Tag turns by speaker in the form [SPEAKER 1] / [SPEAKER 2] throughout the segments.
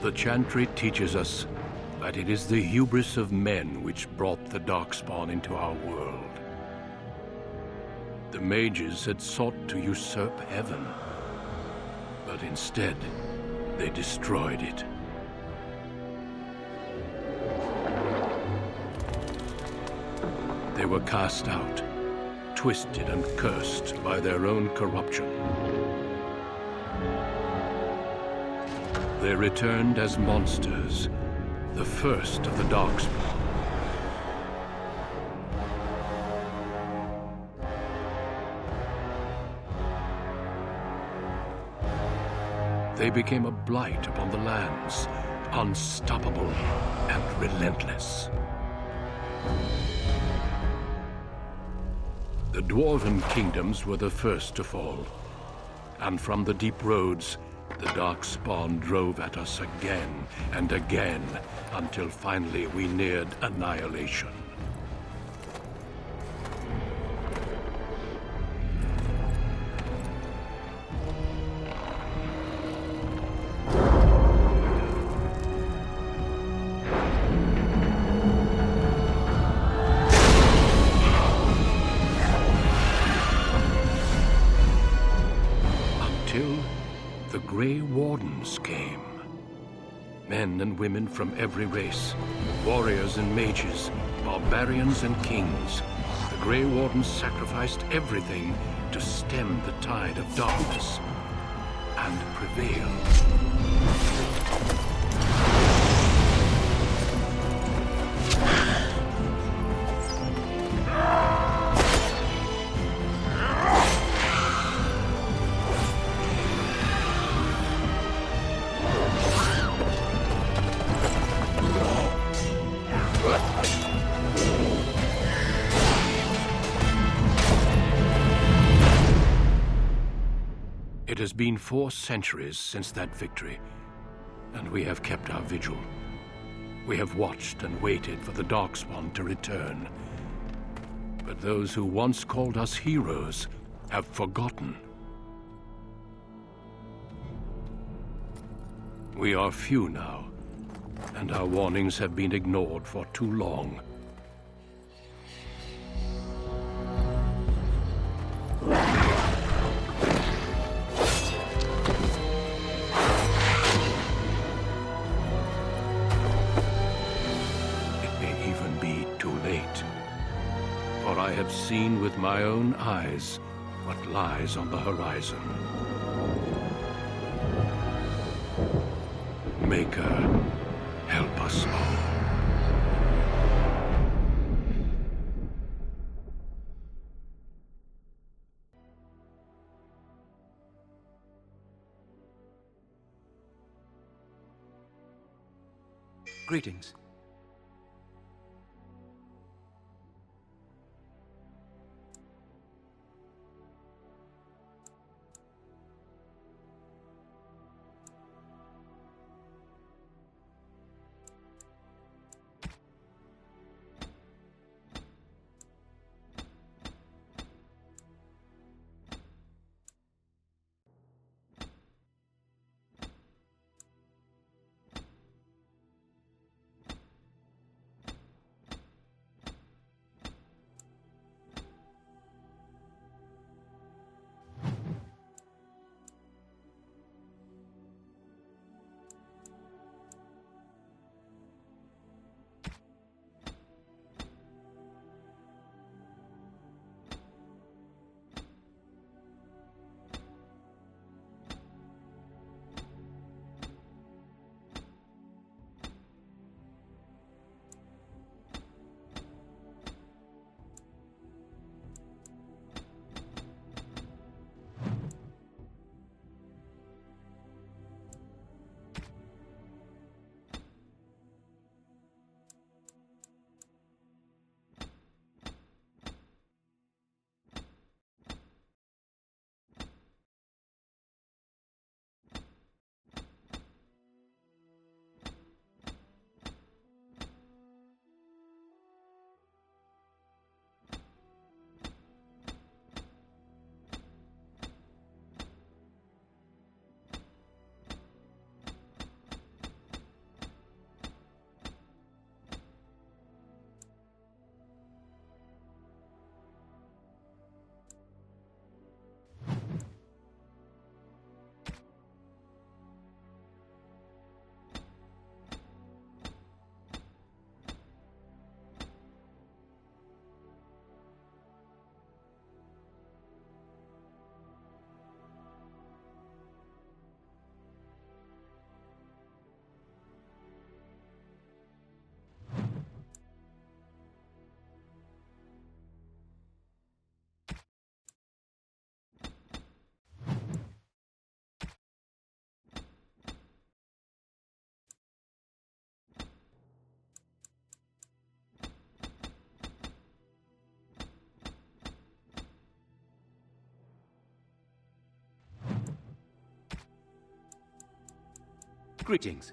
[SPEAKER 1] The Chantry teaches us that it is the hubris of men which brought the Darkspawn into our world. The mages had sought to usurp heaven, but instead, they destroyed it. They were cast out, twisted and cursed by their own corruption. They returned as monsters, the first of the Darkspawn. They became a blight upon the lands, unstoppable and relentless. The Dwarven kingdoms were the first to fall, and from the deep roads, the Darkspawn drove at us again and again, until finally we neared annihilation. The Grey Wardens came. Men and women from every race, warriors and mages, barbarians and kings. The Grey Wardens sacrificed everything to stem the tide of darkness and prevail. It has been 4 centuries since that victory, and we have kept our vigil. We have watched and waited for the Darkspawn to return. But those who once called us heroes have forgotten. We are few now, and our warnings have been ignored for too long. For I have seen with my own eyes what lies on the horizon. Maker, help us all.
[SPEAKER 2] Greetings. Greetings.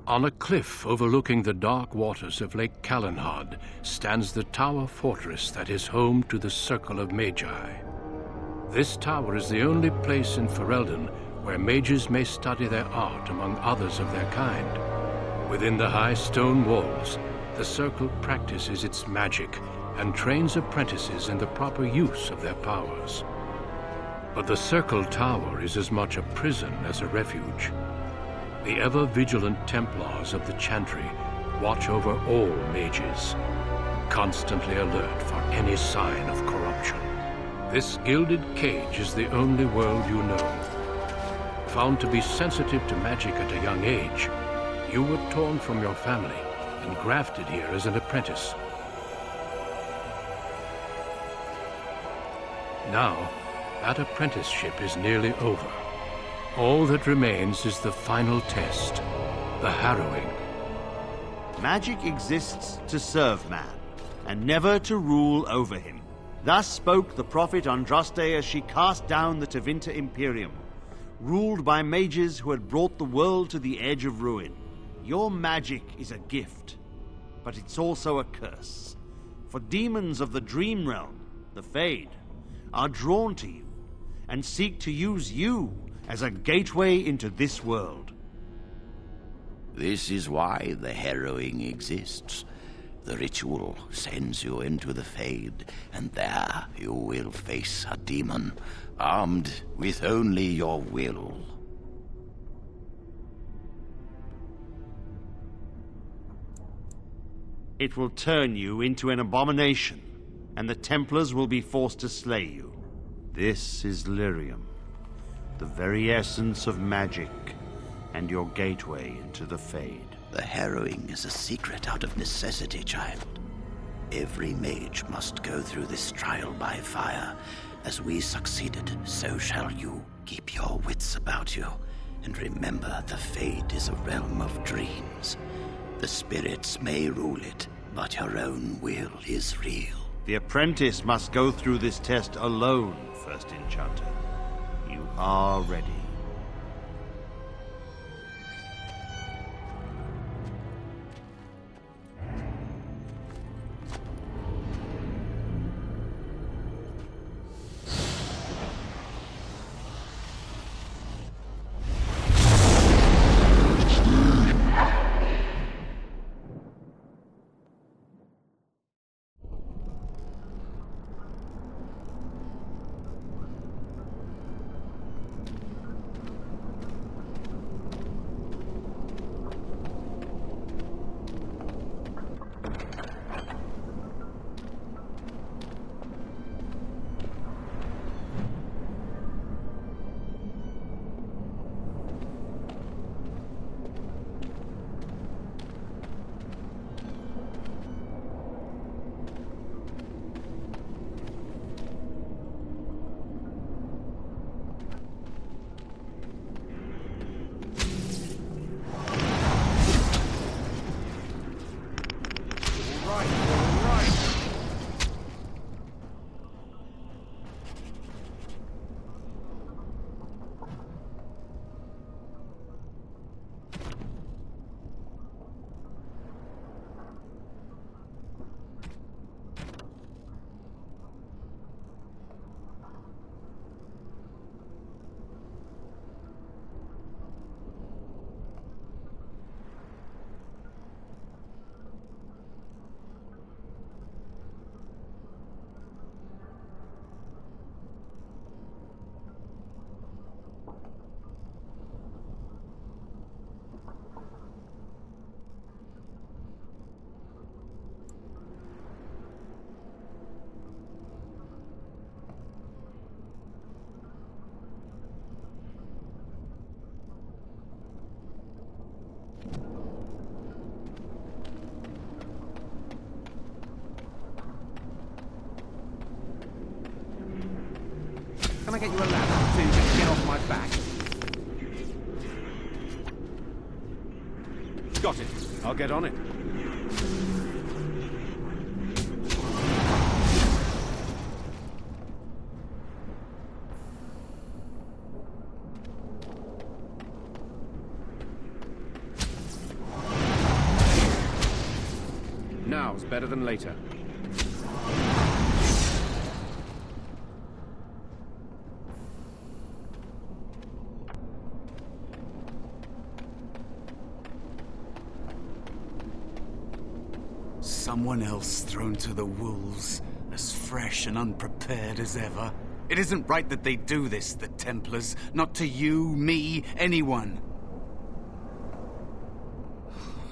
[SPEAKER 1] On a cliff overlooking the dark waters of Lake Calenhad stands the tower fortress that is home to the Circle of Magi. This tower is the only place in Ferelden where mages may study their art among others of their kind. Within the high stone walls, the Circle practices its magic and trains apprentices in the proper use of their powers. But the Circle Tower is as much a prison as a refuge. The ever-vigilant Templars of the Chantry watch over all mages, constantly alert for any sign of corruption. This gilded cage is the only world you know. Found to be sensitive to magic at a young age, you were torn from your family and grafted here as an apprentice. Now, that apprenticeship is nearly over. All that remains is the final test, the Harrowing.
[SPEAKER 3] Magic exists to serve man, and never to rule over him. Thus spoke the prophet Andraste as she cast down the Tevinter Imperium, ruled by mages who had brought the world to the edge of ruin. Your magic is a gift, but it's also a curse. For demons of the Dream Realm, the Fade, are drawn to you, and seek to use you as a gateway into this world.
[SPEAKER 4] This is why the Harrowing exists.
[SPEAKER 2] The ritual sends you into the Fade, and there you will face a demon, armed with only your will.
[SPEAKER 3] It will turn you into an abomination, and the Templars will be forced to slay you. This is Lyrium, the very essence of magic, and your gateway into the Fade.
[SPEAKER 2] The Harrowing is a secret out of necessity, child. Every mage must go through this trial by fire. As we succeeded, so shall you. Keep your wits about you, and remember the Fade is a realm of dreams. The spirits may rule it, but your own will is real.
[SPEAKER 3] The apprentice must go through this test alone, First Enchanter. You are ready.
[SPEAKER 4] Can I get you a ladder so you can get off my back? Got it. I'll get on it. Now's better than later.
[SPEAKER 5] Someone else thrown to the wolves, as fresh and unprepared as ever. It isn't right that they do this, the Templars. Not to you, me, anyone.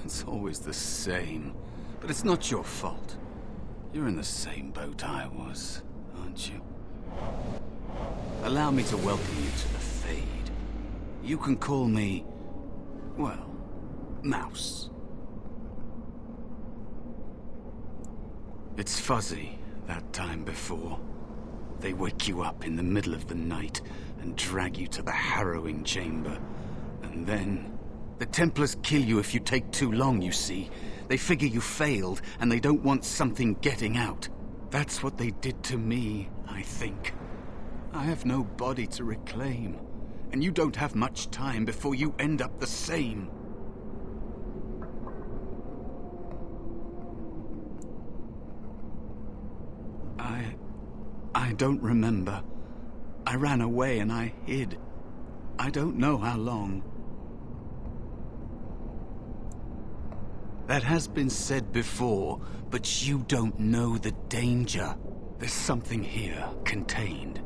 [SPEAKER 5] It's always the same. But it's not your fault. You're in the same boat I was, aren't you? Allow me to welcome you to the Fade. You can call me, well, Mouse. It's fuzzy, that time before. They wake you up in the middle of the night and drag you to the Harrowing chamber. And then the Templars kill you if you take too long, you see. They figure you failed, and they don't want something getting out. That's what they did to me, I think. I have no body to reclaim, and you don't have much time before you end up the same. I don't remember. I ran away and I hid. I don't know how long. That has been said before, but you don't know the danger. There's something here, contained,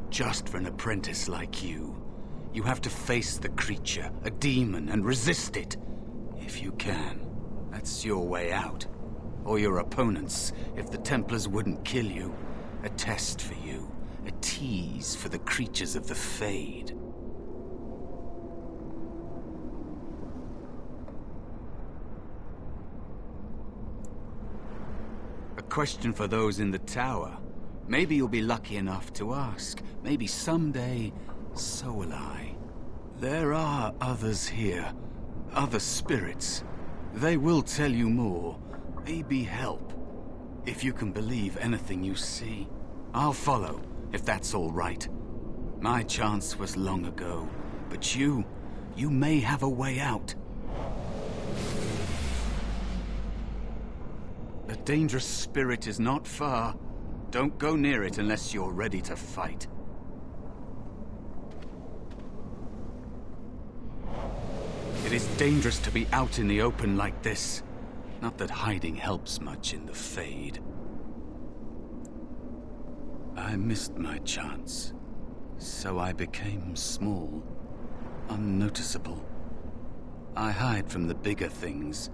[SPEAKER 5] just for an apprentice like you. You have to face the creature, a demon, and resist it. If you can. That's your way out. Or your opponent's, if the Templars wouldn't kill you. A test for you. A tease for the creatures of the Fade. A question for those in the tower. Maybe you'll be lucky enough to ask. Maybe someday, so will I. There are others here. Other spirits. They will tell you more. Maybe help. If you can believe anything you see. I'll follow, if that's all right. My chance was long ago. But you may have a way out. A dangerous spirit is not far. Don't go near it unless you're ready to fight. It is dangerous to be out in the open like this. Not that hiding helps much in the Fade. I missed my chance, so I became small, unnoticeable. I hide from the bigger things,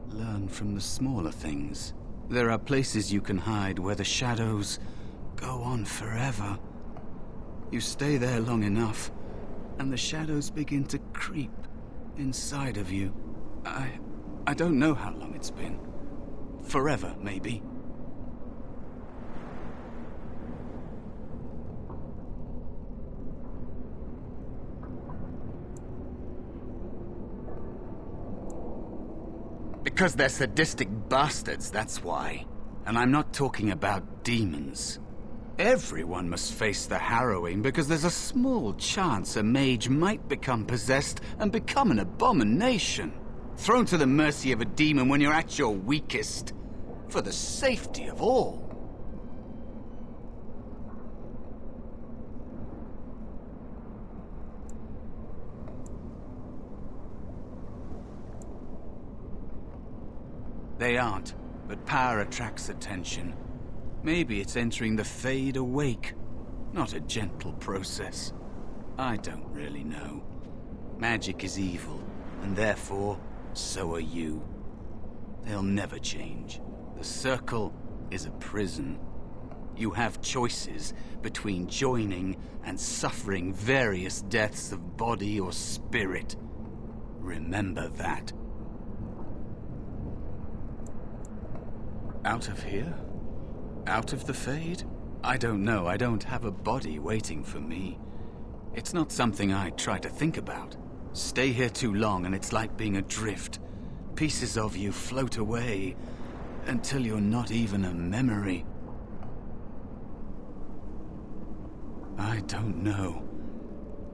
[SPEAKER 5] learn from the smaller things. There are places you can hide where the shadows go on forever. You stay there long enough, and the shadows begin to creep inside of you. I don't know how long it's been. Forever, maybe. Because they're sadistic bastards, that's why. And I'm not talking about demons. Everyone must face the Harrowing because there's a small chance a mage might become possessed and become an abomination. Thrown to the mercy of a demon when you're at your weakest. For the safety of all. They aren't, but power attracts attention. Maybe it's entering the Fade awake, not a gentle process. I don't really know. Magic is evil, and therefore, so are you. They'll never change. The Circle is a prison. You have choices between joining and suffering various deaths of body or spirit. Remember that. Out of here? Out of the Fade? I don't know. I don't have a body waiting for me. It's not something I try to think about. Stay here too long and it's like being adrift. Pieces of you float away until you're not even a memory. I don't know.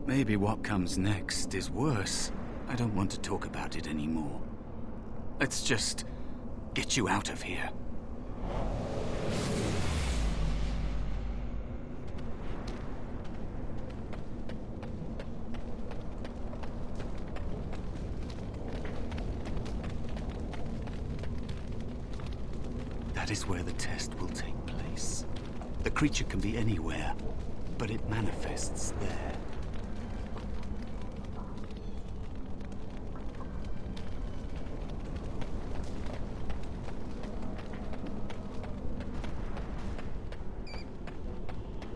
[SPEAKER 5] Maybe what comes next is worse. I don't want to talk about it anymore. Let's just get you out of here. That is where the test will take place. The creature can be anywhere, but it manifests there.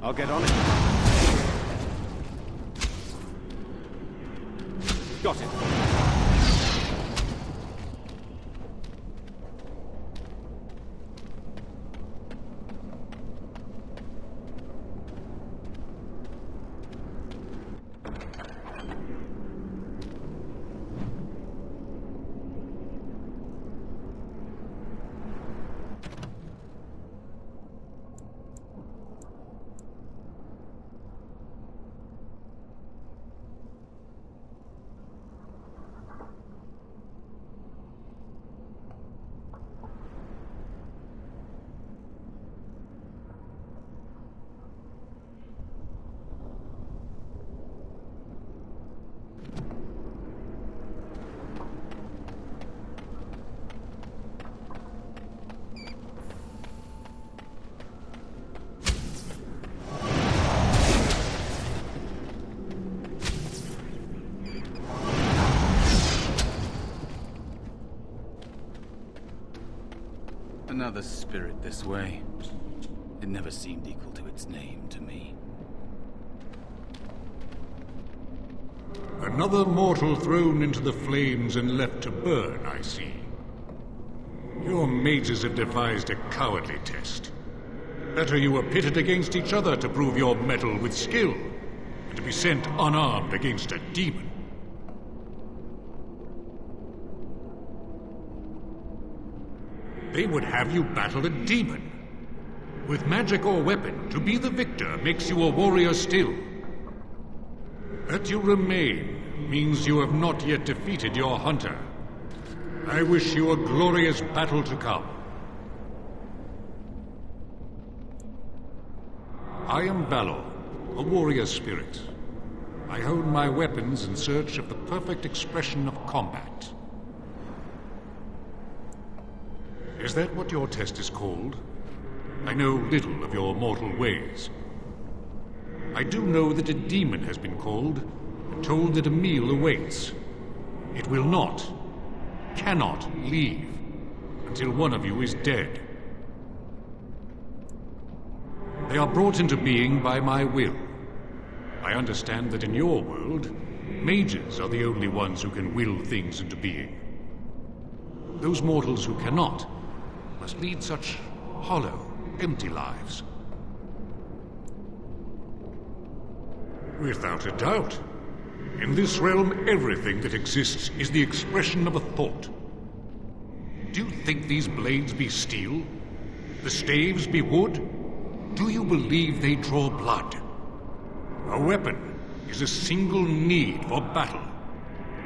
[SPEAKER 4] I'll get on it. Got it.
[SPEAKER 5] Another spirit this way. It never seemed equal to its name to me.
[SPEAKER 6] Another mortal thrown into the flames and left to burn, I see. Your mages have devised a cowardly test. Better you were pitted against each other to prove your mettle with skill, than to be sent unarmed against a demon. They would have you battle a demon. With magic or weapon, to be the victor makes you a warrior still. That you remain means you have not yet defeated your hunter. I wish you a glorious battle to come. I am Valor, a warrior spirit. I hone my weapons in search of the perfect expression of combat. Is that what your test is called? I know little of your mortal ways. I do know that a demon has been called and told that a meal awaits. It will not, cannot leave until one of you is dead. They are brought into being by my will. I understand that in your world, mages are the only ones who can will things into being. Those mortals who cannot must lead such hollow, empty lives. Without a doubt. In this realm, everything that exists is the expression of a thought. Do you think these blades be steel? The staves be wood? Do you believe they draw blood? A weapon is a single need for battle,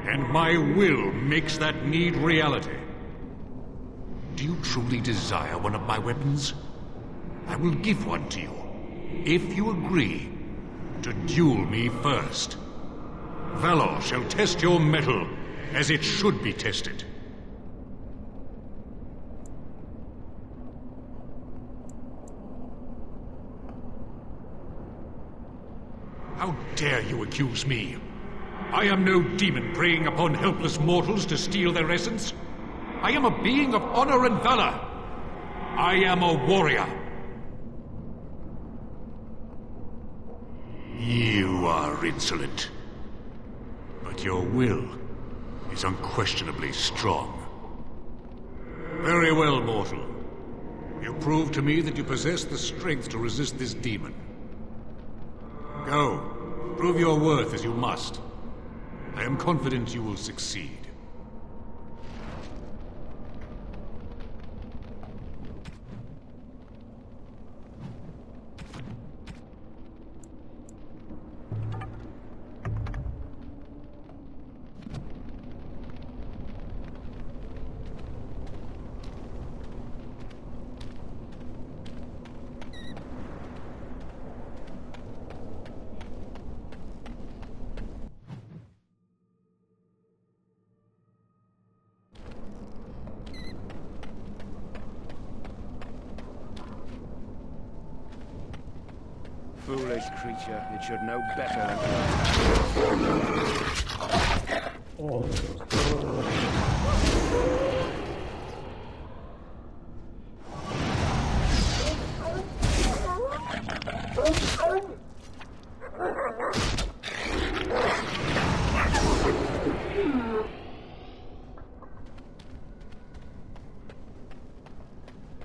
[SPEAKER 6] and my will makes that need reality. Do you truly desire one of my weapons? I will give one to you, if you agree to duel me first. Valor shall test your mettle as it should be tested. How dare you accuse me? I am no demon preying upon helpless mortals to steal their essence. I am a being of honor and valor. I am a warrior. You are insolent. But your will is unquestionably strong. Very well, mortal. You prove to me that you possess the strength to resist this demon. Go, prove your worth as you must. I am confident you will succeed.
[SPEAKER 4] Foolish creature, it should know better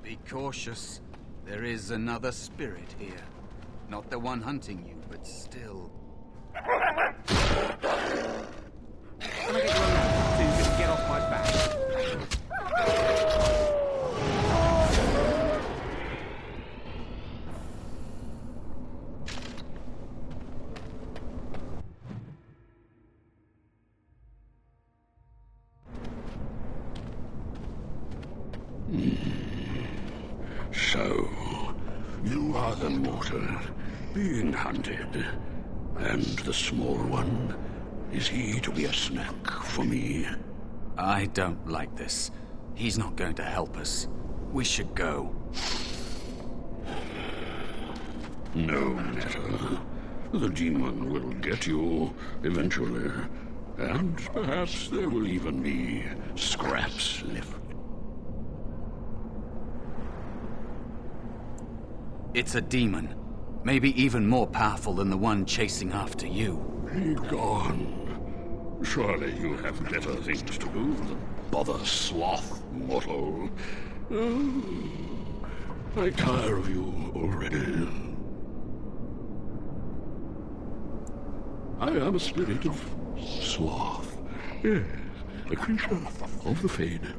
[SPEAKER 5] Be cautious. There is another spirit here. Not the one hunting you, but still.
[SPEAKER 4] Can I get you a so you can get off my back?
[SPEAKER 7] So, you are the mortal being hunted. And the small one, is he to be a snack for me?
[SPEAKER 5] I don't like this. He's not going to help us. We should go.
[SPEAKER 7] No matter. The demon will get you eventually. And perhaps there will even be scraps left.
[SPEAKER 5] It's a demon. Maybe even more powerful than the one chasing after you.
[SPEAKER 7] Be gone. Surely you have better things to do than bother sloth, mortal. I tire of you already. I am a spirit of sloth. Yes, a creature of the Fade.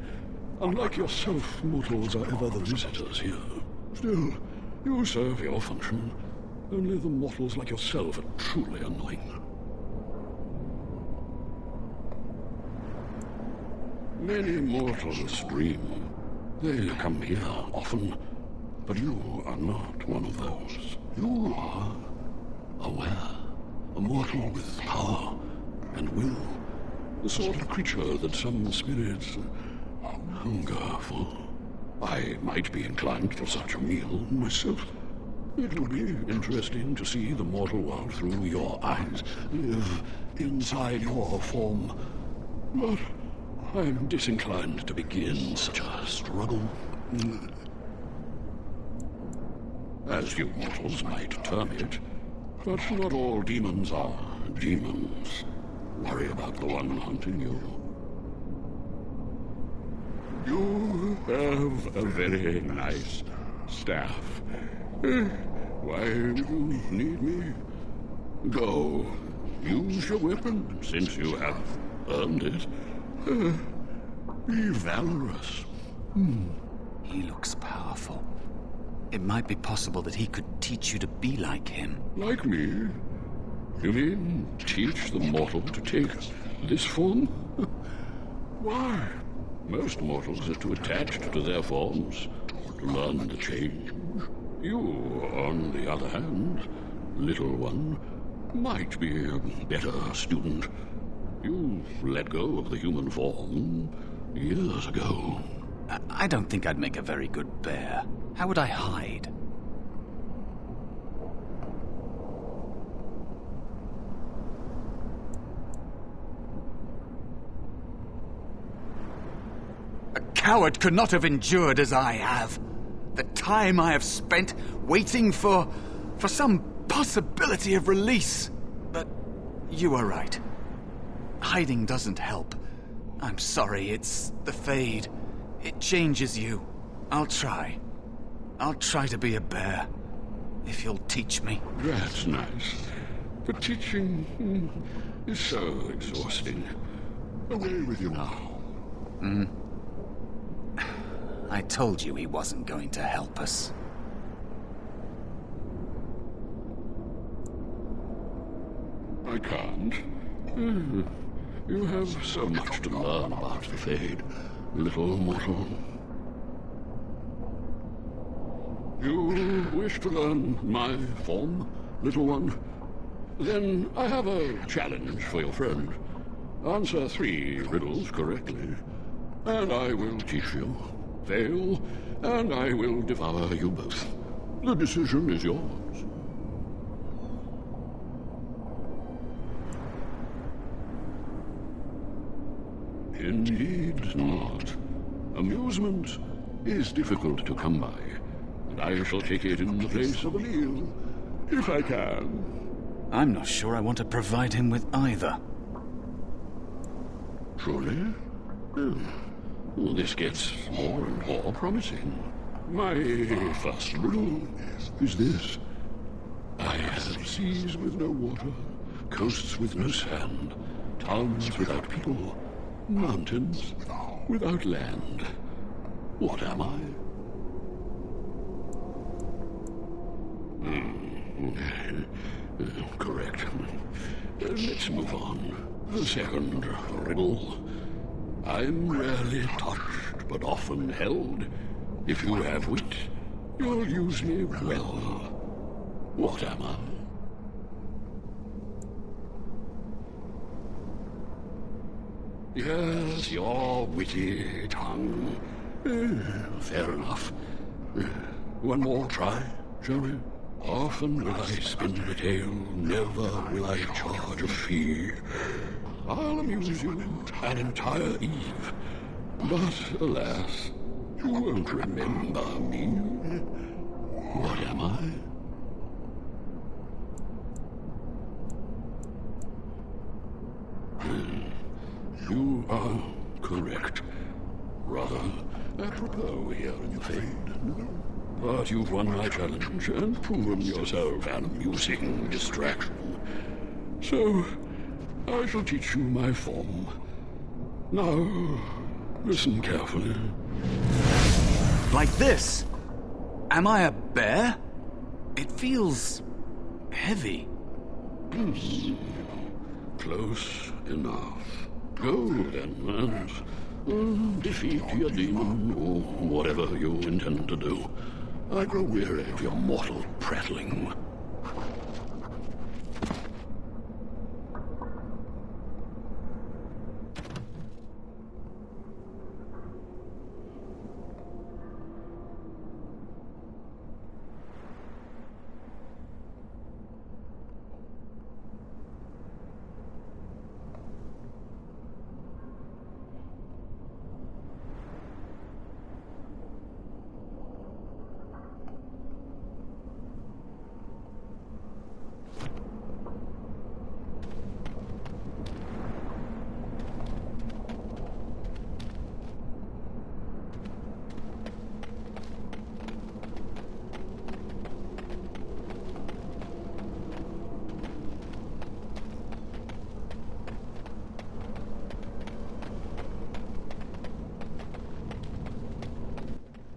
[SPEAKER 7] Unlike yourself, mortals are ever the visitors here. Still, you serve your function. Only the mortals like yourself are truly annoying. Many mortals dream. They come here often, but you are not one of those. You are aware, a mortal with power and will, the sort of creature that some spirits hunger for. I might be inclined for such a meal myself. It would be interesting to see the mortal world through your eyes, live inside your form. But I'm disinclined to begin such a struggle. As you mortals might term it, but not all demons are demons. Worry about the one hunting you. You have a very nice staff. Why do you need me? Go. Use your weapon, since you have earned it. Be valorous.
[SPEAKER 5] He looks powerful. It might be possible that he could teach you to be like him.
[SPEAKER 7] Like me? You mean teach the mortal to take this form? Why? Most mortals are too attached to their forms to learn the change. You, on the other hand, little one, might be a better student. You let go of the human form years ago.
[SPEAKER 5] I don't think I'd make a very good bear. How would I hide? A coward could not have endured as I have. The time I have spent waiting for some possibility of release. But you are right. Hiding doesn't help. I'm sorry, it's the Fade. It changes you. I'll try. I'll try to be a bear, if you'll teach me.
[SPEAKER 7] That's nice. But teaching is so exhausting. Away with you now.
[SPEAKER 5] I told you he wasn't going to help us.
[SPEAKER 7] I can't. You have so much to learn about the Fade, little mortal. You wish to learn my form, little one? Then I have a challenge for your friend. Answer 3 riddles correctly, and I will teach you. Fail, and I will devour you both. The decision is yours. Indeed not. Amusement is difficult to come by, and I shall take it in the place of a meal, if I can.
[SPEAKER 5] I'm not sure I want to provide him with either.
[SPEAKER 7] Truly? Well, this gets more and more promising. My first riddle is this. I have seas with no water, coasts with no sand, towns without people, mountains without land. What am I? Correct. Let's move on. The second riddle. I'm rarely touched, but often held. If you have wit, you'll use me well. What am I? Yes, your witty tongue. Fair enough. One more try, shall we? Often will I spin the tale, never will I charge a fee. I'll amuse you an entire eve, but alas, you won't remember me. What am I? rather apropos here, I'm afraid. But you've won my challenge and proven yourself an amusing distraction. So, I shall teach you my form. Now, listen carefully.
[SPEAKER 5] Like this? Am I a bear? It feels heavy.
[SPEAKER 7] Close enough. Go then, and defeat your demon, or whatever you intend to do. I grow weary of your mortal prattling.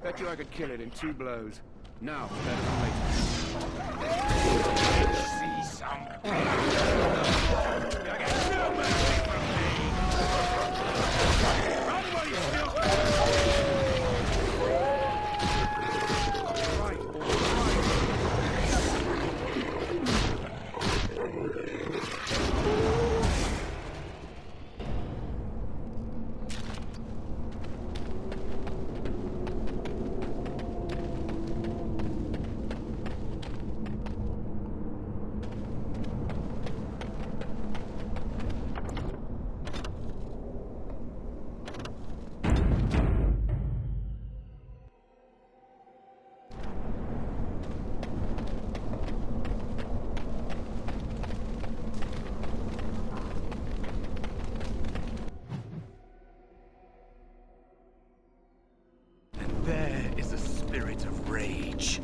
[SPEAKER 4] Bet you I could kill it in 2 blows. Now, better than later. See some. You'll get no mercy from me. Run while you still can. Right,
[SPEAKER 5] There is a spirit of rage.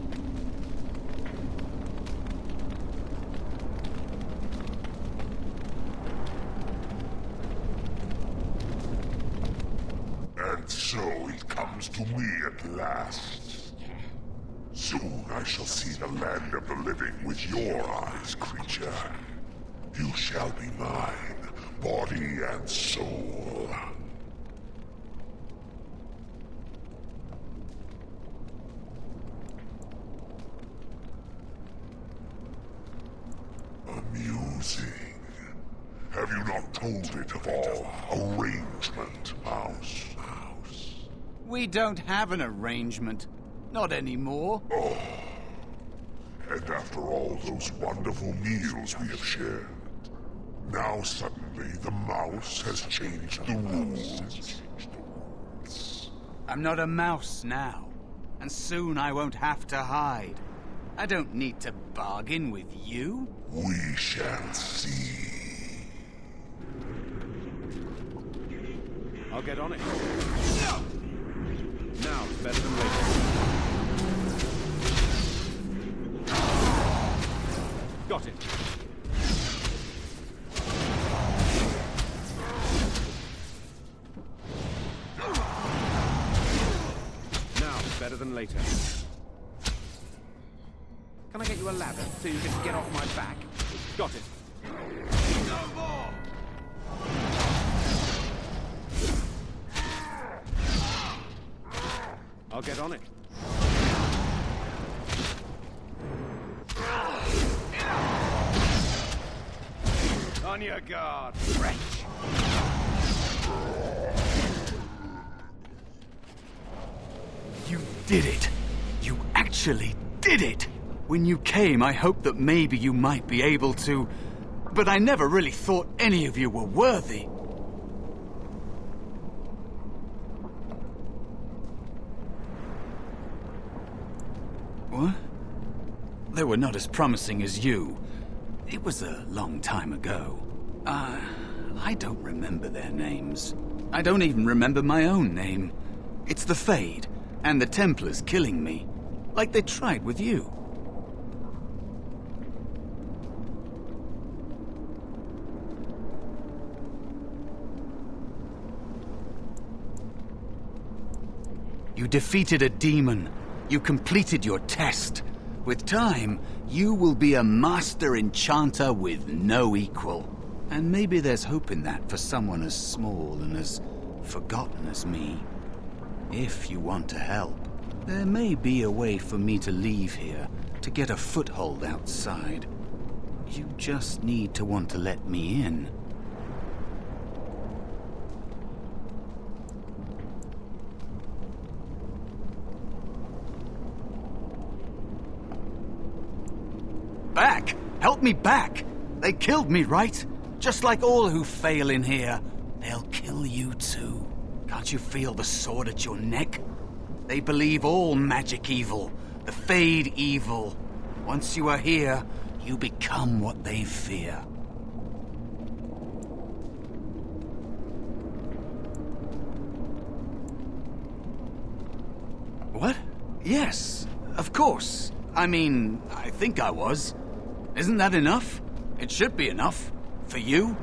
[SPEAKER 8] And so it comes to me at last. Soon I shall see the land of the living with your eyes, creature. You shall be mine, body and soul. Amusing. Have you not told it of our arrangement, Mouse?
[SPEAKER 5] We don't have an arrangement. Not anymore.
[SPEAKER 8] Oh. And after all those wonderful meals we have shared, now suddenly the mouse has changed the rules.
[SPEAKER 5] I'm not a mouse now, and soon I won't have to hide. I don't need to bargain with you.
[SPEAKER 8] We shall see.
[SPEAKER 4] I'll get on it. No! Now, it's better than later. Got it. Now, it's better than later. Can I get you a ladder so you can get off my back? Got it. No more! I'll get on it. On your guard, wretch!
[SPEAKER 5] You did it. You actually did it. When you came, I hoped that maybe you might be able to... But I never really thought any of you were worthy. What? They were not as promising as you. It was a long time ago. I don't remember their names. I don't even remember my own name. It's the Fade, and the Templars killing me, like they tried with you. You defeated a demon. You completed your test. With time, you will be a master enchanter with no equal. And maybe there's hope in that for someone as small and as forgotten as me. If you want to help, there may be a way for me to leave here, to get a foothold outside. You just need to want to let me in. Back! Help me back! They killed me, right? Just like all who fail in here. They'll kill you too. Can't you feel the sword at your neck? They believe all magic evil, the Fade evil. Once you are here, you become what they fear. What? Yes, of course. I mean, I think I was. Isn't that enough? It should be enough. For you?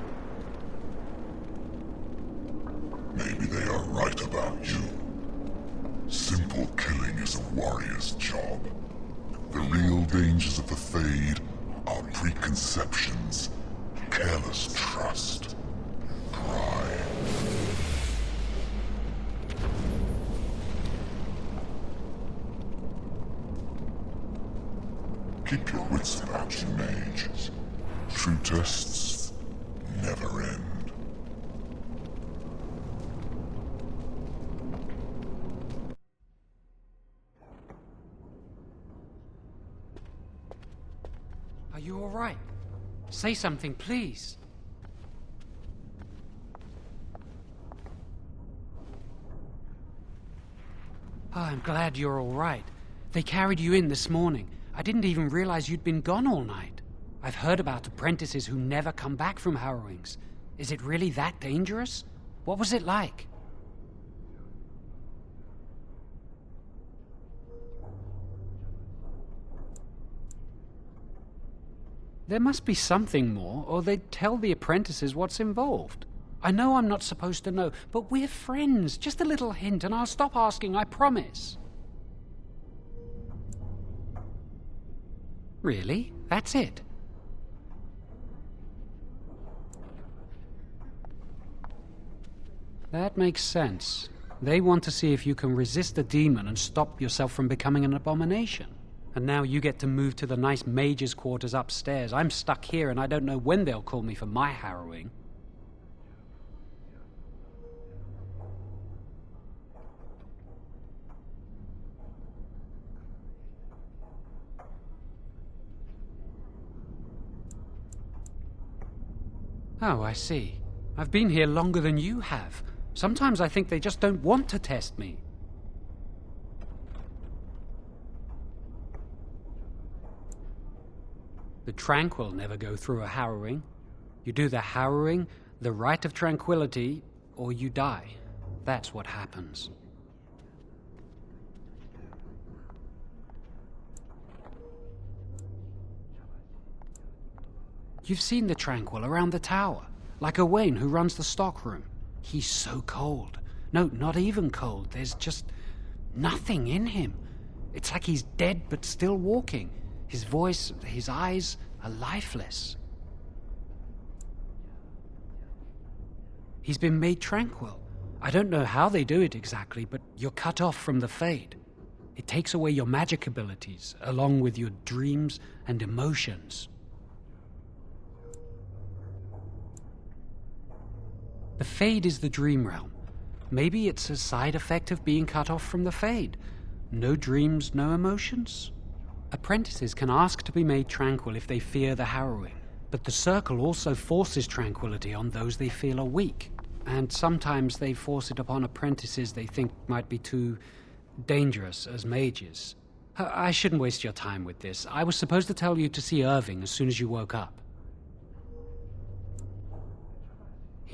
[SPEAKER 8] Maybe they are right about you. Simple killing is a warrior's job. The real dangers of the Fade are preconceptions, careless trust, pride. Keep your wits about you, mage. True tests never end.
[SPEAKER 9] Are you all right? Say something, please. Oh, I'm glad you're all right. They carried you in this morning. I didn't even realize you'd been gone all night. I've heard about apprentices who never come back from Harrowings. Is it really that dangerous? What was it like? There must be something more, or they'd tell the apprentices what's involved. I know I'm not supposed to know, but we're friends. Just a little hint, and I'll stop asking, I promise. Really? That's it? That makes sense. They want to see if you can resist the demon and stop yourself from becoming an abomination. And now you get to move to the nice mage's quarters upstairs. I'm stuck here and I don't know when they'll call me for my harrowing. Oh, I see. I've been here longer than you have. Sometimes I think they just don't want to test me. The Tranquil never go through a harrowing. You do the harrowing, the rite of tranquility, or you die. That's what happens. You've seen the Tranquil around the tower, like Owain who runs the stockroom. He's so cold. No, not even cold. There's just nothing in him. It's like he's dead but still walking. His voice, his eyes are lifeless. He's been made tranquil. I don't know how they do it exactly, but you're cut off from the Fade. It takes away your magic abilities, along with your dreams and emotions. The Fade is the dream realm. Maybe it's a side effect of being cut off from the Fade. No dreams, no emotions? Apprentices can ask to be made tranquil if they fear the harrowing, but the Circle also forces tranquility on those they feel are weak, and sometimes they force it upon apprentices they think might be too dangerous as mages. I shouldn't waste your time with this. I was supposed to tell you to see Irving as soon as you woke up.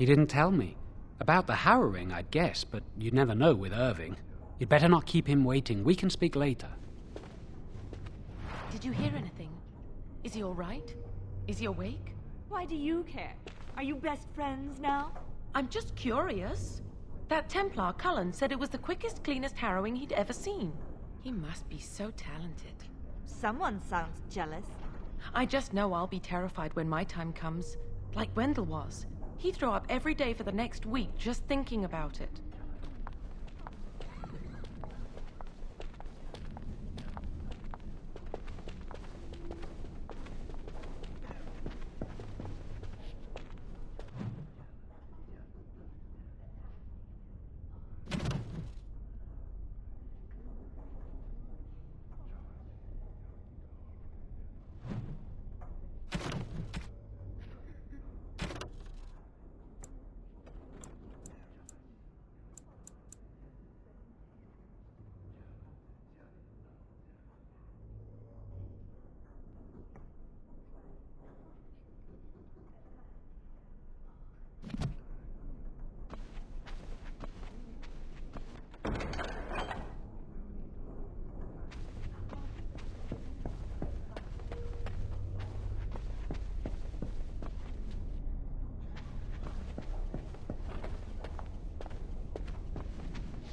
[SPEAKER 9] He didn't tell me. About the harrowing, I'd guess, but you'd never know with Irving. You'd better not keep him waiting. We can speak later.
[SPEAKER 10] Did you hear anything? Is he all right? Is he awake?
[SPEAKER 11] Why do you care? Are you best friends now?
[SPEAKER 10] I'm just curious. That Templar, Cullen, said it was the quickest, cleanest harrowing he'd ever seen. He must be so talented.
[SPEAKER 11] Someone sounds jealous.
[SPEAKER 10] I just know I'll be terrified when my time comes. Like Wendell was. He'd throw up every day for the next week just thinking about it.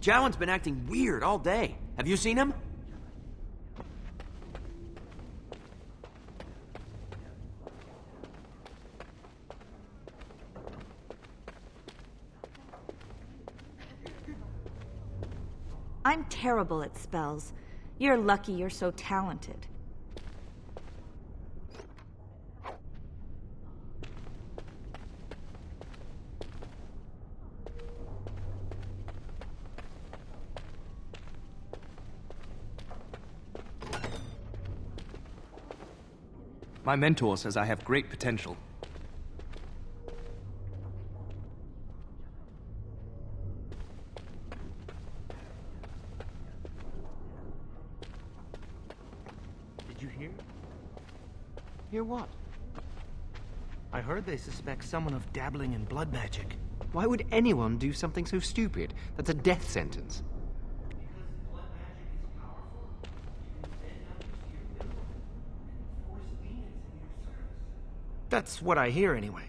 [SPEAKER 12] Jowan's been acting weird all day. Have you seen him?
[SPEAKER 11] I'm terrible at spells. You're lucky you're so talented.
[SPEAKER 13] My mentor says I have great potential.
[SPEAKER 14] Did you hear? Hear what? I heard they suspect someone of dabbling in blood magic.
[SPEAKER 15] Why would anyone do something so stupid? That's a death sentence.
[SPEAKER 14] That's what I hear anyway.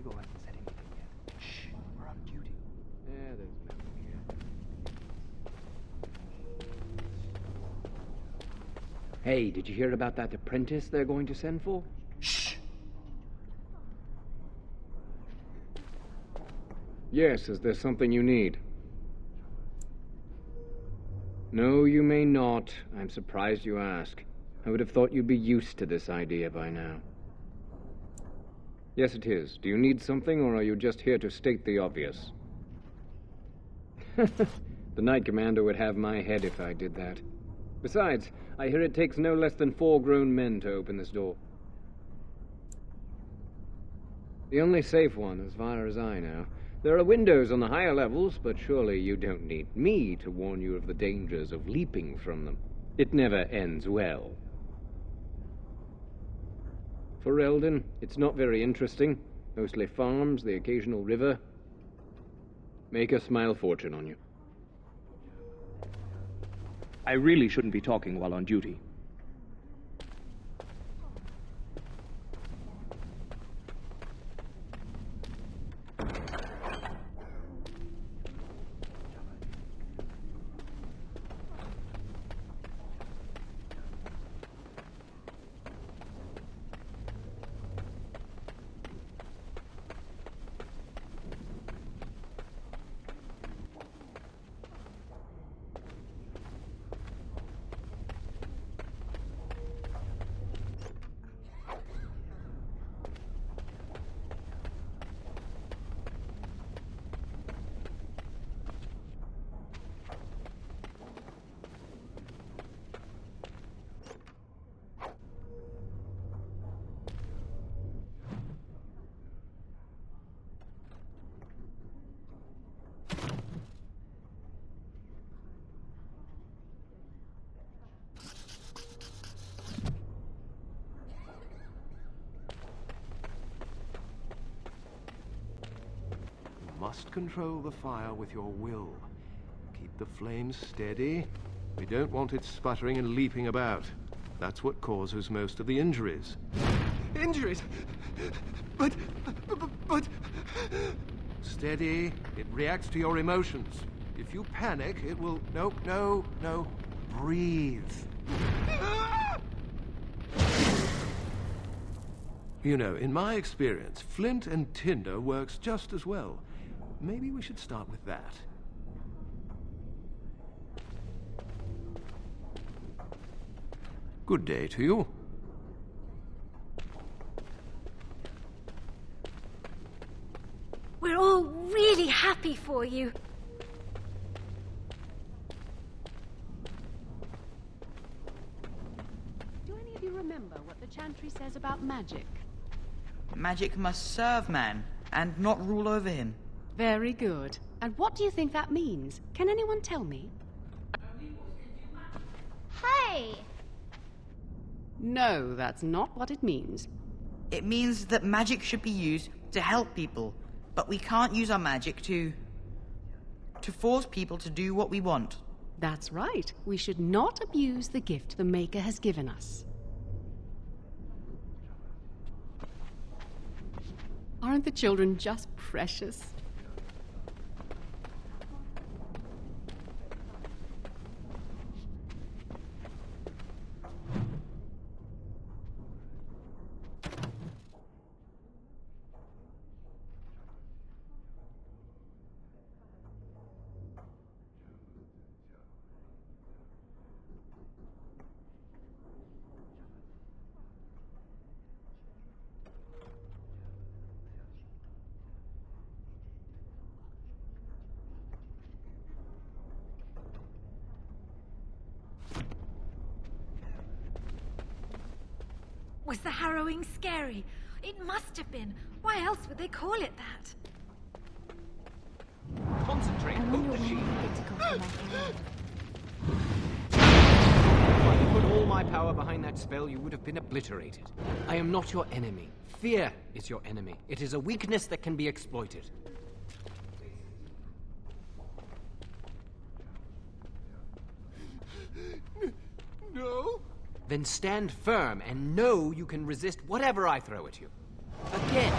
[SPEAKER 15] Hasn't said anything yet. Shh, we're on duty. Yeah, there's nothing here. Hey, did you hear about that apprentice they're going to send for?
[SPEAKER 14] Shh!
[SPEAKER 15] Yes, is there something you need? No, you may not. I'm surprised you ask. I would have thought you'd be used to this idea by now. Yes, it is. Do you need something, or are you just here to state the obvious? The Knight Commander would have my head if I did that. Besides, I hear it takes no less than 4 grown men to open this door. The only safe one, as far as I know. There are windows on the higher levels, but surely you don't need me to warn you of the dangers of leaping from them. It never ends well. For Eldon, it's not very interesting. Mostly farms, the occasional river. Make a smile fortune on you.
[SPEAKER 13] I really shouldn't be talking while on duty.
[SPEAKER 16] must control the fire with your will. Keep the flames steady. We don't want it sputtering and leaping about. That's what causes most of the injuries.
[SPEAKER 4] Injuries? But...
[SPEAKER 16] Steady. It reacts to your emotions. If you panic, it will... No. Breathe. You know, in my experience, flint and tinder works just as well. Maybe we should start with that. Good day to you.
[SPEAKER 11] We're all really happy for you.
[SPEAKER 17] Do any of you remember what the chantry says about magic?
[SPEAKER 18] Magic must serve man, and not rule over him.
[SPEAKER 17] Very good. And what do you think that means? Can anyone tell me?
[SPEAKER 19] Hey!
[SPEAKER 17] No, that's not what it means.
[SPEAKER 18] It means that magic should be used to help people, but we can't use our magic to force people to do what we want.
[SPEAKER 17] That's right. We should not abuse the gift the Maker has given us. Aren't the children just precious?
[SPEAKER 11] Was the harrowing scary? It must have been. Why else would they call it that?
[SPEAKER 4] Concentrate. Hope the sheep.
[SPEAKER 9] If I had put all my power behind that spell, you would have been obliterated. I am not your enemy. Fear is your enemy. It is a weakness that can be exploited.
[SPEAKER 4] No?
[SPEAKER 9] Then stand firm and know you can resist whatever I throw at you. Again.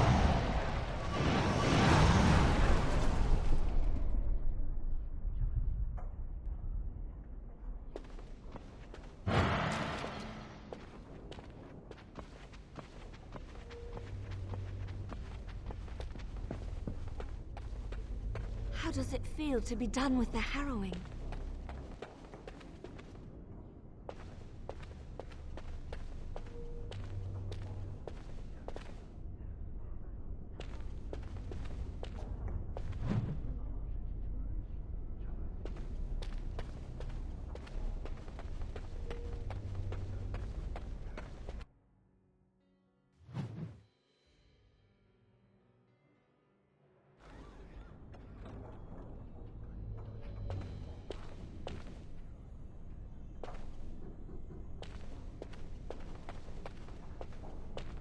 [SPEAKER 11] How does it feel to be done with the harrowing?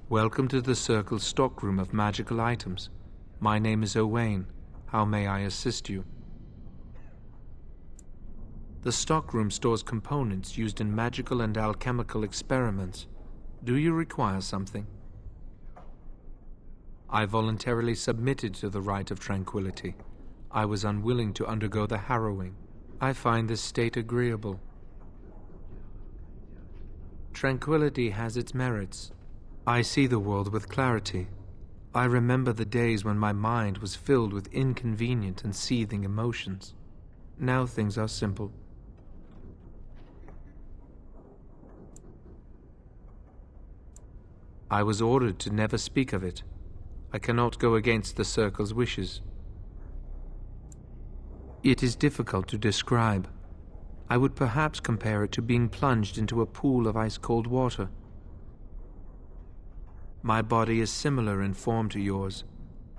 [SPEAKER 20] Welcome to the Circle's stockroom of magical items. My name is Owain. How may I assist you? The stockroom stores components used in magical and alchemical experiments. Do you require something? I voluntarily submitted to the right of tranquility. I was unwilling to undergo the harrowing. I find this state agreeable. Tranquility has its merits. I see the world with clarity. I remember the days when my mind was filled with inconvenient and seething emotions. Now things are simple. I was ordered to never speak of it. I cannot go against the Circle's wishes. It is difficult to describe. I would perhaps compare it to being plunged into a pool of ice-cold water. My body is similar in form to yours,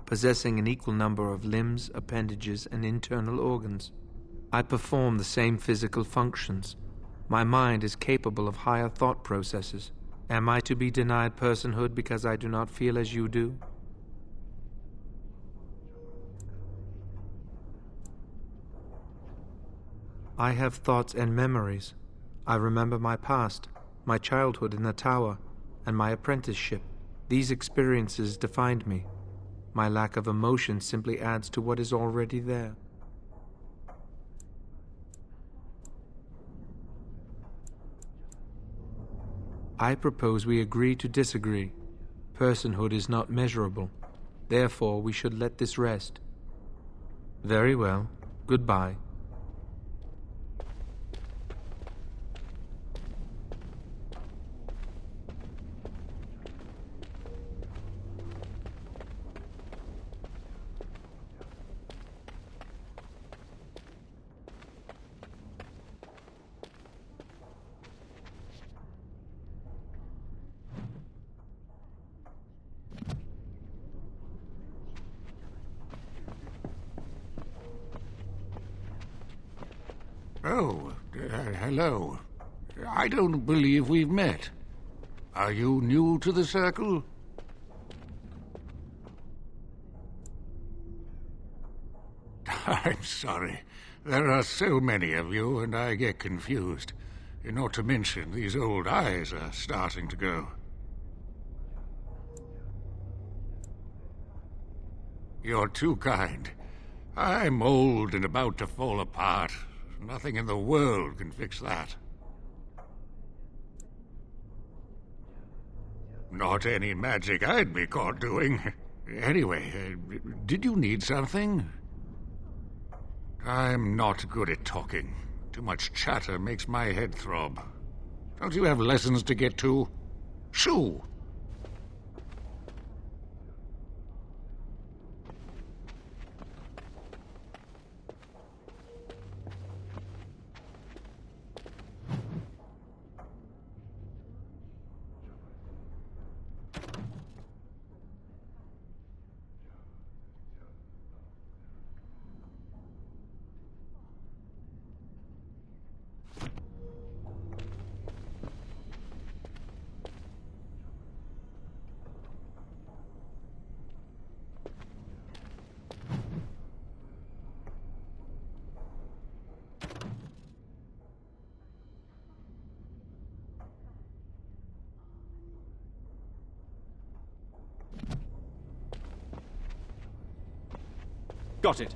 [SPEAKER 20] possessing an equal number of limbs, appendages, and internal organs. I perform the same physical functions. My mind is capable of higher thought processes. Am I to be denied personhood because I do not feel as you do? I have thoughts and memories. I remember my past, my childhood in the tower, and my apprenticeship. These experiences defined me. My lack of emotion simply adds to what is already there. I propose we agree to disagree. Personhood is not measurable. Therefore, we should let this rest. Very well. Goodbye.
[SPEAKER 6] Oh, hello. I don't believe we've met. Are you new to the Circle? I'm sorry. There are so many of you, and I get confused. Not to mention, these old eyes are starting to go. You're too kind. I'm old and about to fall apart. Nothing in the world can fix that. Not any magic I'd be caught doing. Anyway, did you need something? I'm not good at talking. Too much chatter makes my head throb. Don't you have lessons to get to? Shoo!
[SPEAKER 4] Got it.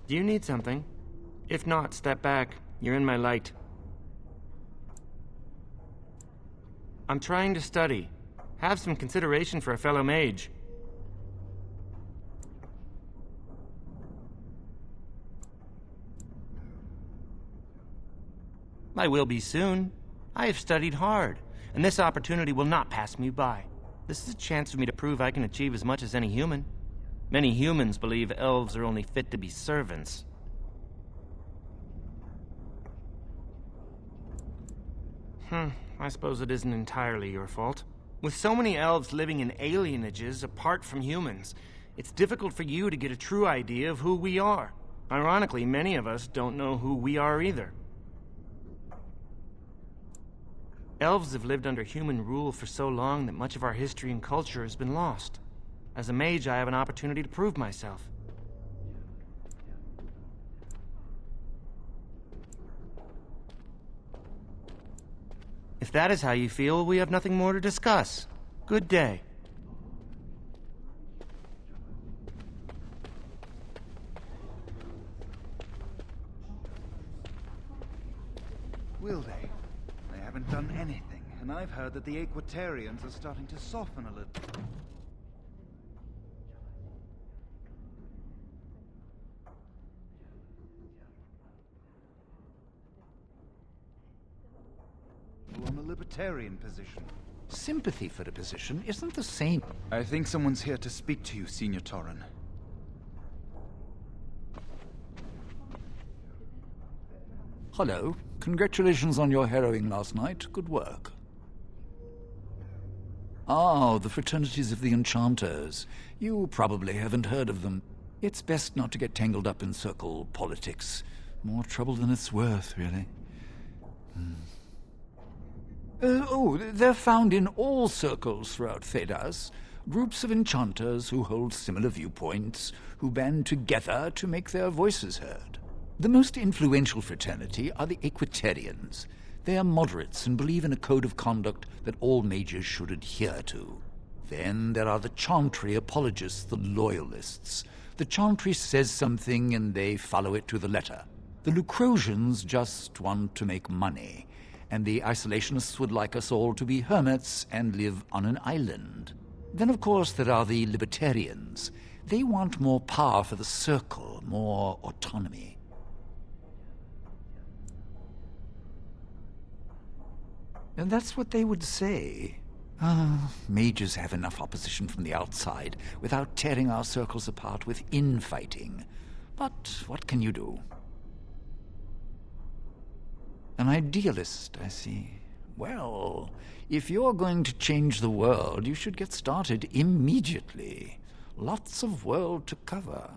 [SPEAKER 14] Do you need something? If not, step back. You're in my light. I'm trying to study. Have some consideration for a fellow mage. I will be soon. I have studied hard, and this opportunity will not pass me by. This is a chance for me to prove I can achieve as much as any human. Many humans believe elves are only fit to be servants. I suppose it isn't entirely your fault. With so many elves living in alienages apart from humans, it's difficult for you to get a true idea of who we are. Ironically, many of us don't know who we are either. Elves have lived under human rule for so long that much of our history and culture has been lost. As a mage, I have an opportunity to prove myself. If that is how you feel, we have nothing more to discuss. Good day.
[SPEAKER 19] Will they? They haven't done anything, and I've heard that the Aquatarians are starting to soften a little. On a libertarian position.
[SPEAKER 21] Sympathy for a position isn't the same.
[SPEAKER 19] I think someone's here to speak to you, Senior Torren.
[SPEAKER 1] Hello. Congratulations on your harrowing last night. Good work. Ah, the fraternities of the enchanters. You probably haven't heard of them. It's best not to get tangled up in circle politics. More trouble than it's worth, really. They're found in all circles throughout Thedas. Groups of enchanters who hold similar viewpoints, who band together to make their voices heard. The most influential fraternity are the Equitarians. They are moderates and believe in a code of conduct that all mages should adhere to. Then there are the Chantry apologists, the Loyalists. The Chantry says something and they follow it to the letter. The Lucrosians just want to make money, and the Isolationists would like us all to be hermits and live on an island. Then, of course, there are the Libertarians. They want more power for the Circle, more autonomy. And that's what they would say. Mages have enough opposition from the outside without tearing our circles apart with infighting. But what can you do? An idealist, I see. Well, if you're going to change the world, you should get started immediately. Lots of world to cover.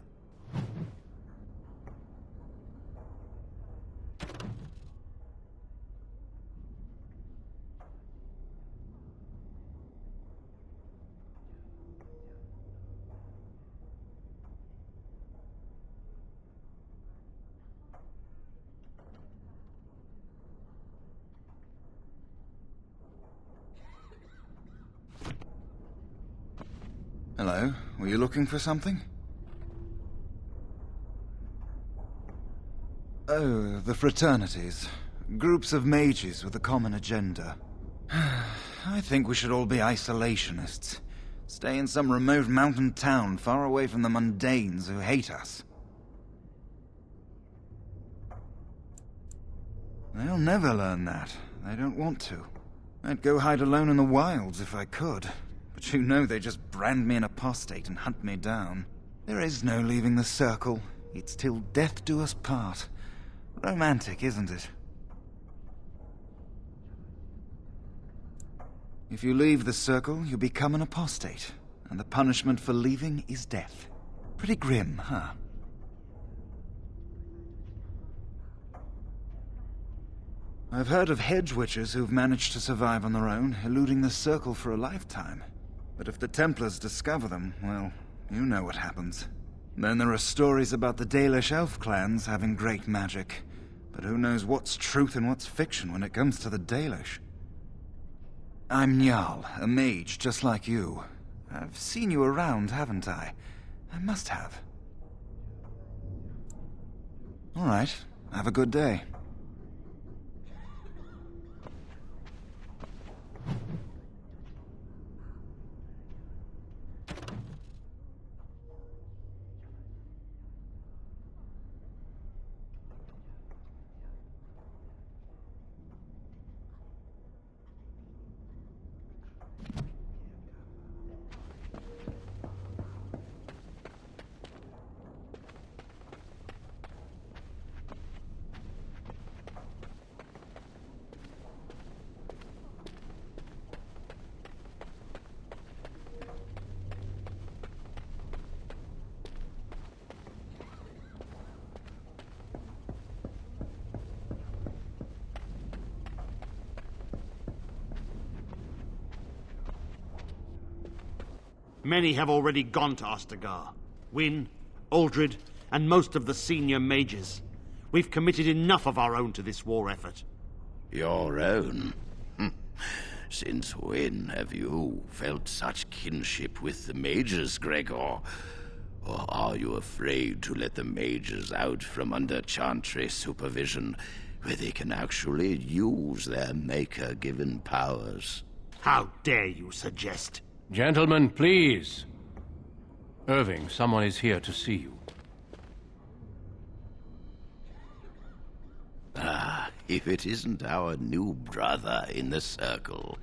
[SPEAKER 19] Hello, were you looking for something? Oh, the fraternities. Groups of mages with a common agenda. I think we should all be isolationists. Stay in some remote mountain town far away from the mundanes who hate us. They'll never learn that. They don't want to. I'd go hide alone in the wilds if I could. But you know they just brand me an apostate and hunt me down. There is no leaving the Circle. It's till death do us part. Romantic, isn't it? If you leave the Circle, you become an apostate. And the punishment for leaving is death. Pretty grim, huh? I've heard of hedge witches who've managed to survive on their own, eluding the Circle for a lifetime. But if the Templars discover them, well, you know what happens. Then there are stories about the Dalish elf clans having great magic. But who knows what's truth and what's fiction when it comes to the Dalish? I'm Njal, a mage just like you. I've seen you around, haven't I? I must have. All right, have a good day.
[SPEAKER 3] Many have already gone to Ostagar. Wynne, Aldred, and most of the senior mages. We've committed enough of our own to this war effort.
[SPEAKER 2] Your own? Since when have you felt such kinship with the mages, Gregor? Or are you afraid to let the mages out from under Chantry supervision, where they can actually use their Maker-given powers?
[SPEAKER 3] How dare you suggest?
[SPEAKER 16] Gentlemen, please. Irving, someone is here to see you.
[SPEAKER 2] Ah, if it isn't our new brother in the Circle.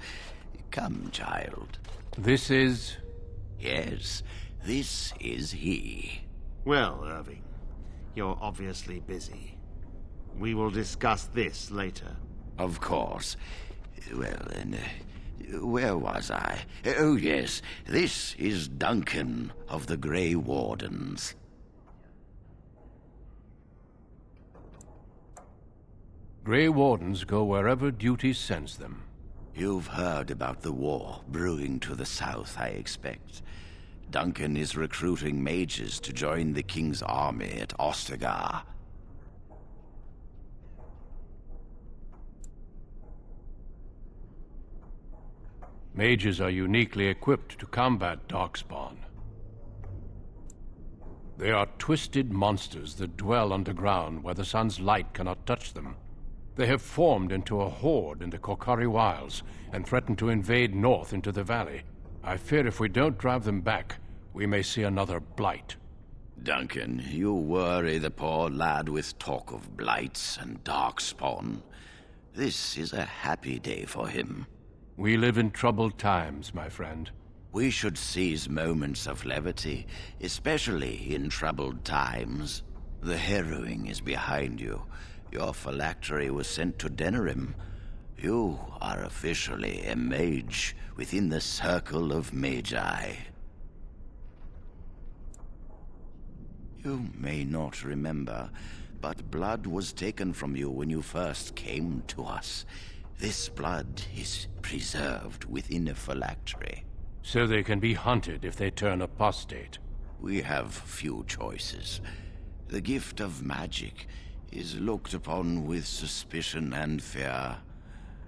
[SPEAKER 2] Come, child.
[SPEAKER 16] This is...
[SPEAKER 2] Yes, this is he.
[SPEAKER 3] Well, Irving, you're obviously busy. We will discuss this later.
[SPEAKER 2] Of course. Well, then, where was I? Oh, yes. This is Duncan of the Grey Wardens.
[SPEAKER 7] Grey Wardens go wherever duty sends them.
[SPEAKER 2] You've heard about the war brewing to the south, I expect. Duncan is recruiting mages to join the King's army at Ostagar.
[SPEAKER 7] Mages are uniquely equipped to combat Darkspawn. They are twisted monsters that dwell underground where the sun's light cannot touch them. They have formed into a horde in the Korkari Wilds and threaten to invade north into the valley. I fear if we don't drive them back, we may see another blight.
[SPEAKER 2] Duncan, you worry the poor lad with talk of blights and darkspawn. This is a happy day for him.
[SPEAKER 7] We live in troubled times, my friend.
[SPEAKER 2] We should seize moments of levity, especially in troubled times. The Harrowing is behind you. Your phylactery was sent to Denerim. You are officially a mage within the circle of magi. You may not remember, but blood was taken from you when you first came to us. This blood is preserved within a phylactery.
[SPEAKER 7] So they can be hunted if they turn apostate.
[SPEAKER 2] We have few choices. The gift of magic is looked upon with suspicion and fear.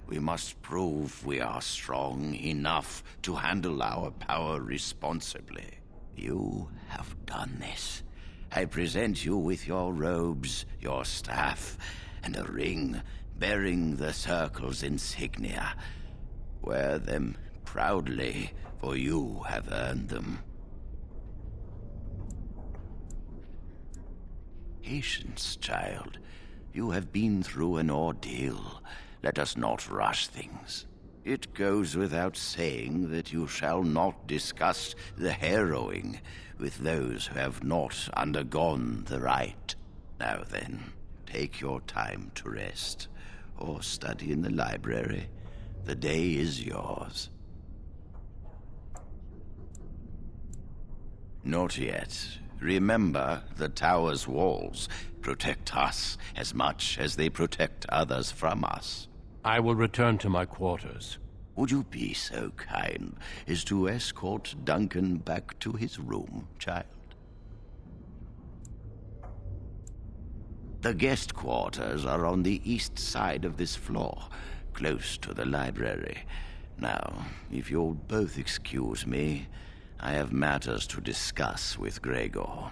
[SPEAKER 2] We must prove we are strong enough to handle our power responsibly. You have done this. I present you with your robes, your staff, and a ring bearing the Circle's insignia. Wear them proudly, for you have earned them. Patience, child. You have been through an ordeal. Let us not rush things. It goes without saying that you shall not discuss the harrowing with those who have not undergone the rite. Now then, take your time to rest, or study in the library. The day is yours. Not yet. Remember, the tower's walls protect us as much as they protect others from us.
[SPEAKER 7] I will return to my quarters.
[SPEAKER 2] Would you be so kind as to escort Duncan back to his room, child? The guest quarters are on the east side of this floor, close to the library. Now, if you'll both excuse me, I have matters to discuss with Gregor.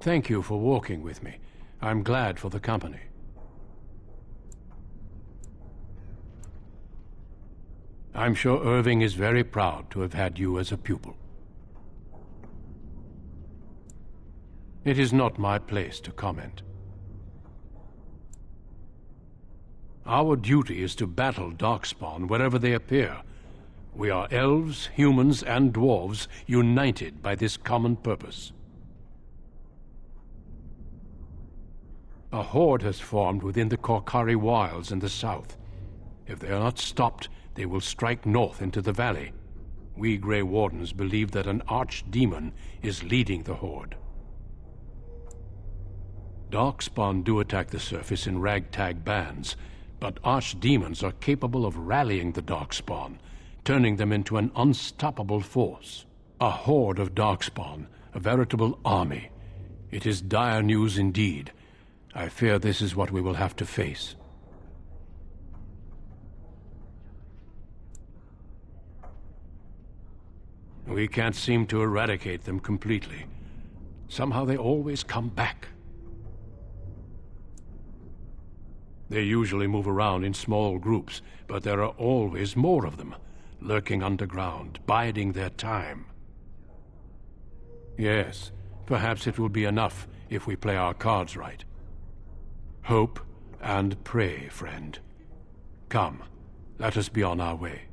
[SPEAKER 7] Thank you for walking with me. I'm glad for the company. I'm sure Irving is very proud to have had you as a pupil. It is not my place to comment. Our duty is to battle Darkspawn wherever they appear. We are elves, humans, and dwarves united by this common purpose. A horde has formed within the Korkari Wilds in the south. If they are not stopped, they will strike north into the valley. We Grey Wardens believe that an archdemon is leading the Horde. Darkspawn do attack the surface in ragtag bands, but archdemons are capable of rallying the Darkspawn, turning them into an unstoppable force. A horde of Darkspawn, a veritable army. It is dire news indeed. I fear this is what we will have to face. We can't seem to eradicate them completely. Somehow they always come back. They usually move around in small groups, but there are always more of them, lurking underground, biding their time. Yes, perhaps it will be enough if we play our cards right. Hope and pray, friend. Come, let us be on our way.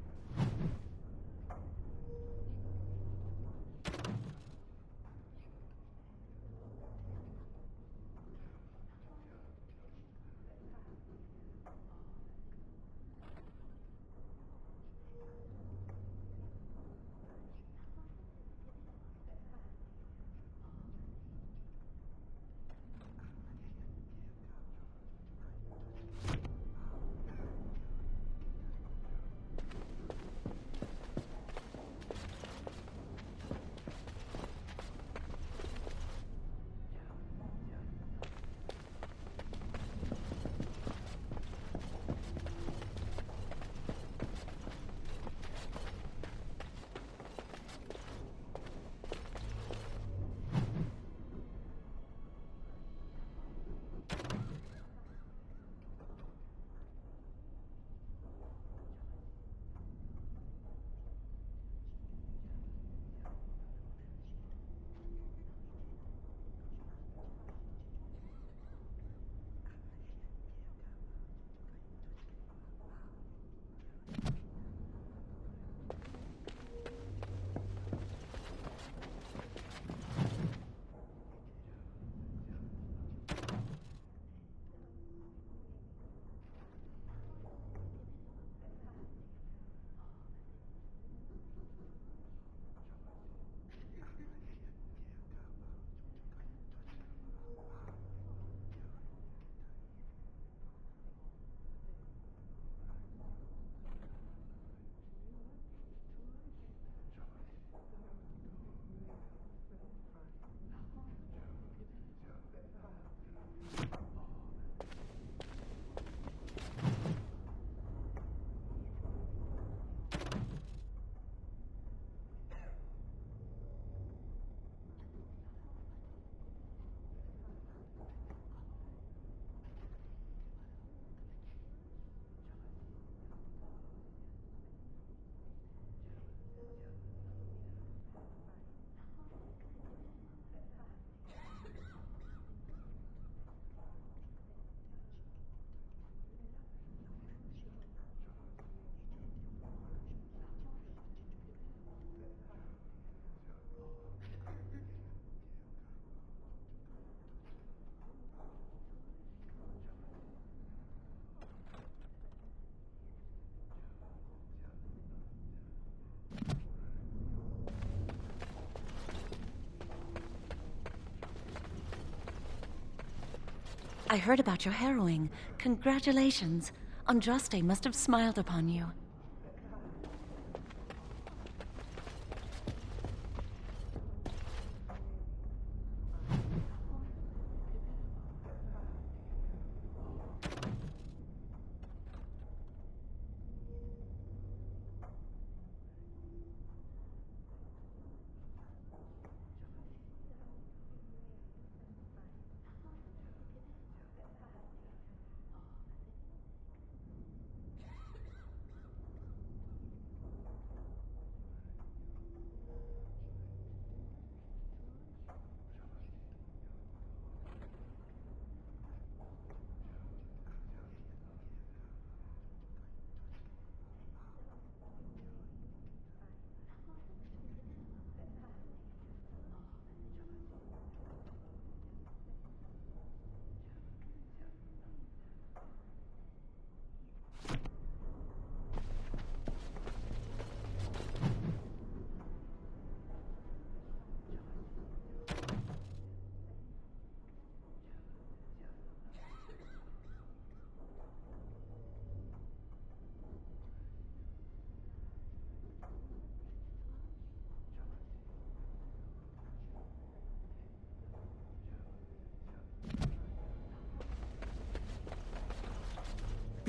[SPEAKER 5] I heard about your harrowing. Congratulations. Andraste must have smiled upon you.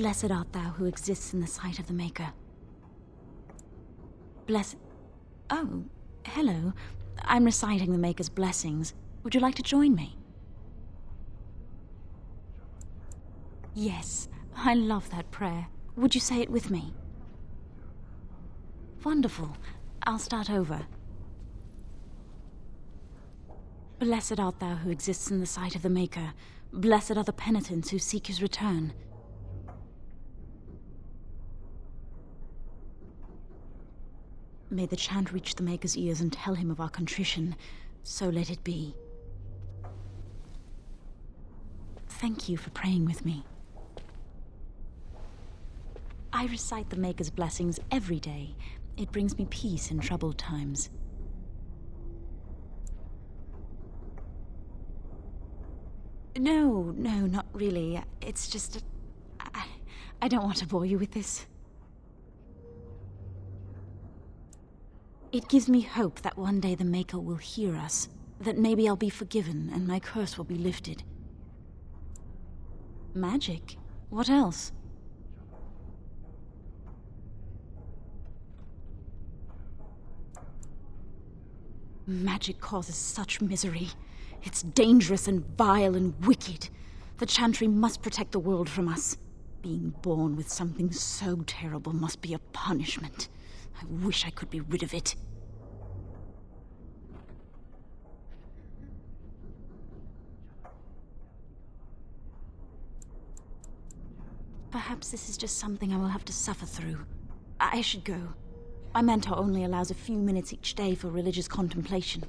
[SPEAKER 8] Blessed art thou who exists in the sight of the Maker. Blessed... Oh, hello. I'm reciting the Maker's blessings. Would you like to join me? Yes, I love that prayer. Would you say it with me? Wonderful. I'll start over. Blessed art thou who exists in the sight of the Maker. Blessed are the penitents who seek his return. May the chant reach the Maker's ears and tell him of our contrition. So let it be. Thank you for praying with me. I recite the Maker's blessings every day. It brings me peace in troubled times. No, not really. It's just... I don't want to bore you with this. It gives me hope that one day the Maker will hear us, that maybe I'll be forgiven and my curse will be lifted. Magic? What else? Magic causes such misery. It's dangerous and vile and wicked. The Chantry must protect the world from us. Being born with something so terrible must be a punishment. I wish I could be rid of it. Perhaps this is just something I will have to suffer through. I should go. My mentor only allows a few minutes each day for religious contemplation.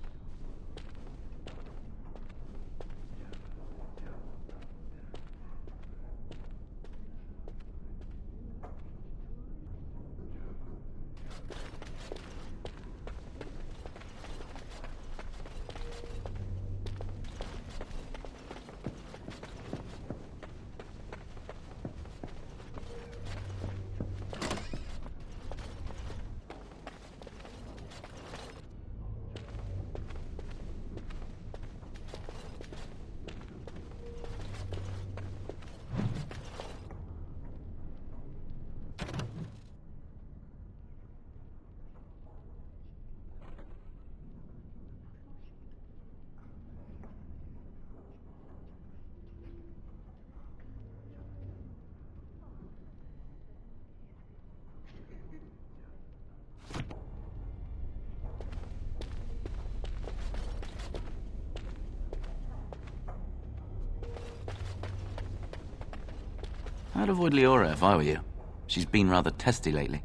[SPEAKER 22] I'd avoid Leora if I were you. She's been rather testy lately.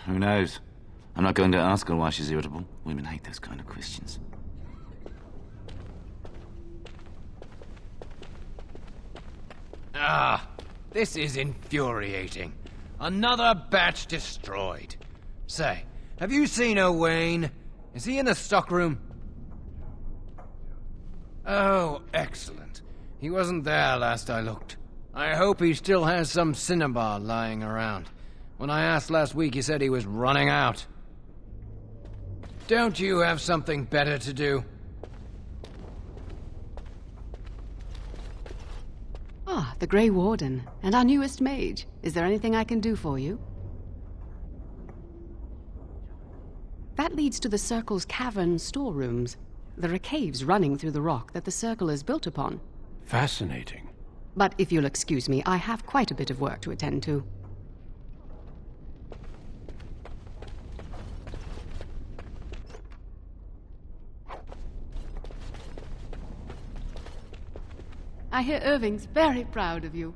[SPEAKER 22] Who knows? I'm not going to ask her why she's irritable. Women hate those kind of questions.
[SPEAKER 23] Ah, this is infuriating. Another batch destroyed. Say, have you seen Owain? Is he in the stockroom? Oh, excellent. He wasn't there last I looked. I hope he still has some cinnabar lying around. When I asked last week, he said he was running out. Don't you have something better to do?
[SPEAKER 17] Ah, the Grey Warden, and our newest mage. Is there anything I can do for you? That leads to the Circle's cavern storerooms. There are caves running through the rock that the Circle is built upon.
[SPEAKER 7] Fascinating.
[SPEAKER 17] But if you'll excuse me, I have quite a bit of work to attend to. I hear Irving's very proud of you.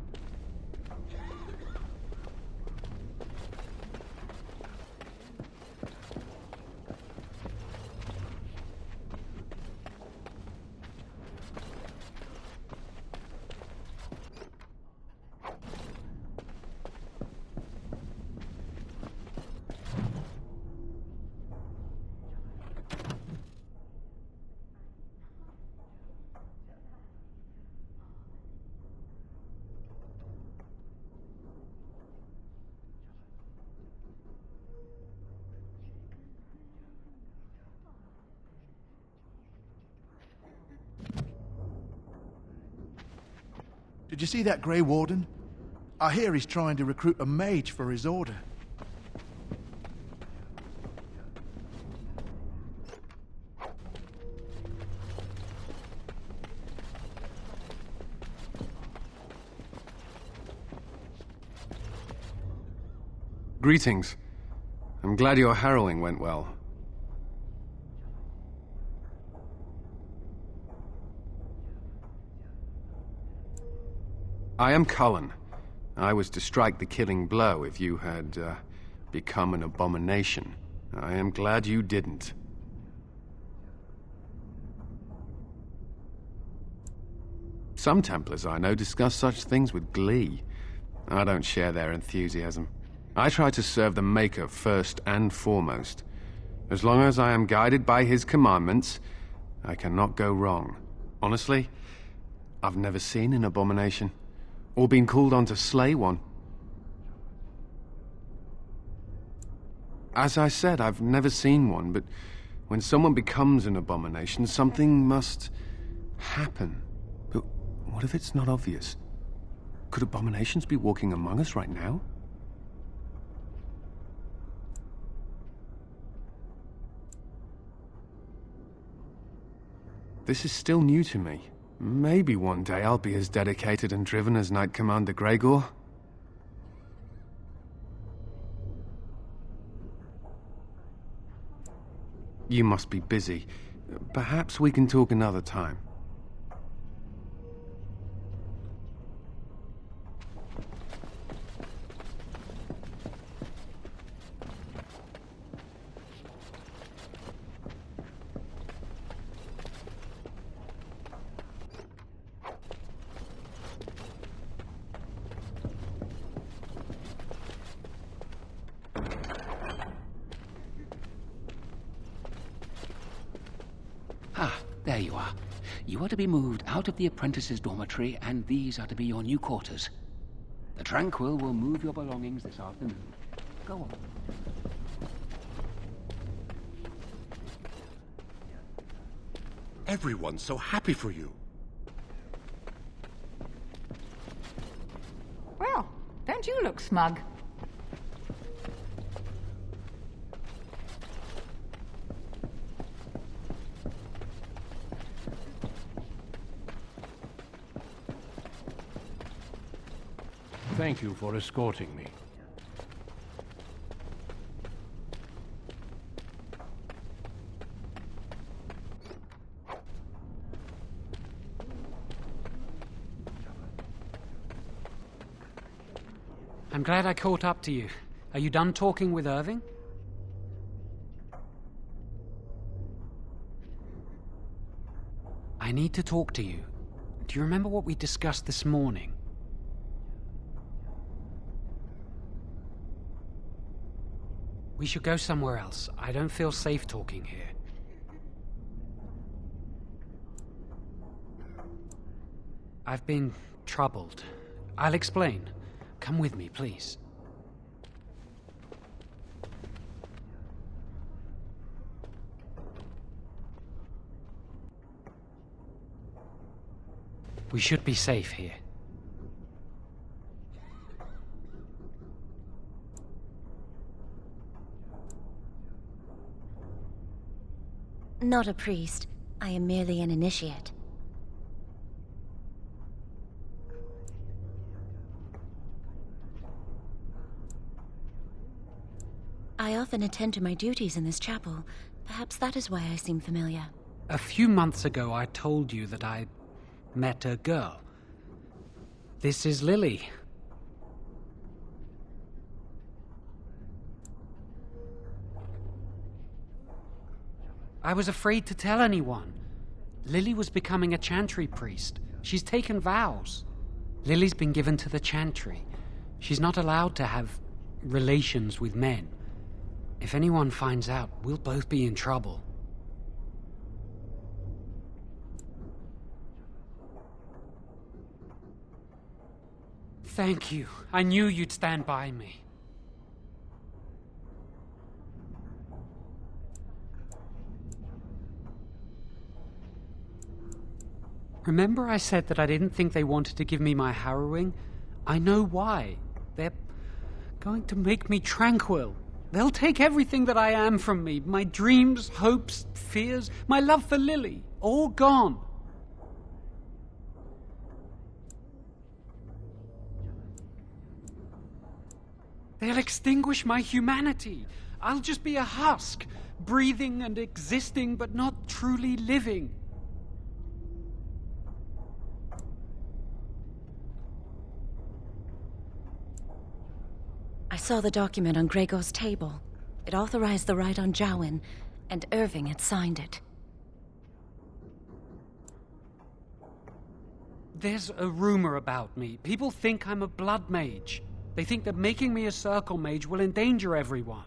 [SPEAKER 10] Did you see that Grey Warden? I hear he's trying to recruit a mage for his order.
[SPEAKER 7] Greetings. I'm glad your harrowing went well. I am Cullen. I was to strike the killing blow if you had become an abomination. I am glad you didn't. Some Templars I know discuss such things with glee. I don't share their enthusiasm. I try to serve the Maker first and foremost. As long as I am guided by his commandments, I cannot go wrong. Honestly, I've never seen an abomination, or been called on to slay one. As I said, I've never seen one, but when someone becomes an abomination, something must happen. But what if it's not obvious? Could abominations be walking among us right now? This is still new to me. Maybe one day I'll be as dedicated and driven as Knight Commander Gregor. You must be busy. Perhaps we can talk another time.
[SPEAKER 12] There you are. You are to be moved out of the apprentices' dormitory, and these are to be your new quarters. The Tranquil will move your belongings this afternoon. Go on.
[SPEAKER 6] Everyone's so happy for you.
[SPEAKER 15] Well, don't you look smug?
[SPEAKER 7] Thank you for escorting me.
[SPEAKER 9] I'm glad I caught up to you. Are you done talking with Irving? I need to talk to you. Do you remember what we discussed this morning? We should go somewhere else. I don't feel safe talking here. I've been troubled. I'll explain. Come with me, please. We should be safe here.
[SPEAKER 5] Not a priest. I am merely an initiate. I often attend to my duties in this chapel. Perhaps that is why I seem familiar.
[SPEAKER 9] A few months ago, I told you that I met a girl. This is Lily. I was afraid to tell anyone. Lily was becoming a chantry priest. She's taken vows. Lily's been given to the chantry. She's not allowed to have relations with men. If anyone finds out, we'll both be in trouble. Thank you. I knew you'd stand by me. Remember I said that I didn't think they wanted to give me my harrowing? I know why. They're going to make me tranquil. They'll take everything that I am from me. My dreams, hopes, fears, my love for Lily. All gone. They'll extinguish my humanity. I'll just be a husk, breathing and existing, but not truly living.
[SPEAKER 5] I saw the document on Gregor's table. It authorized the right on Jowen, and Irving had signed it.
[SPEAKER 9] There's a rumor about me. People think I'm a blood mage. They think that making me a circle mage will endanger everyone.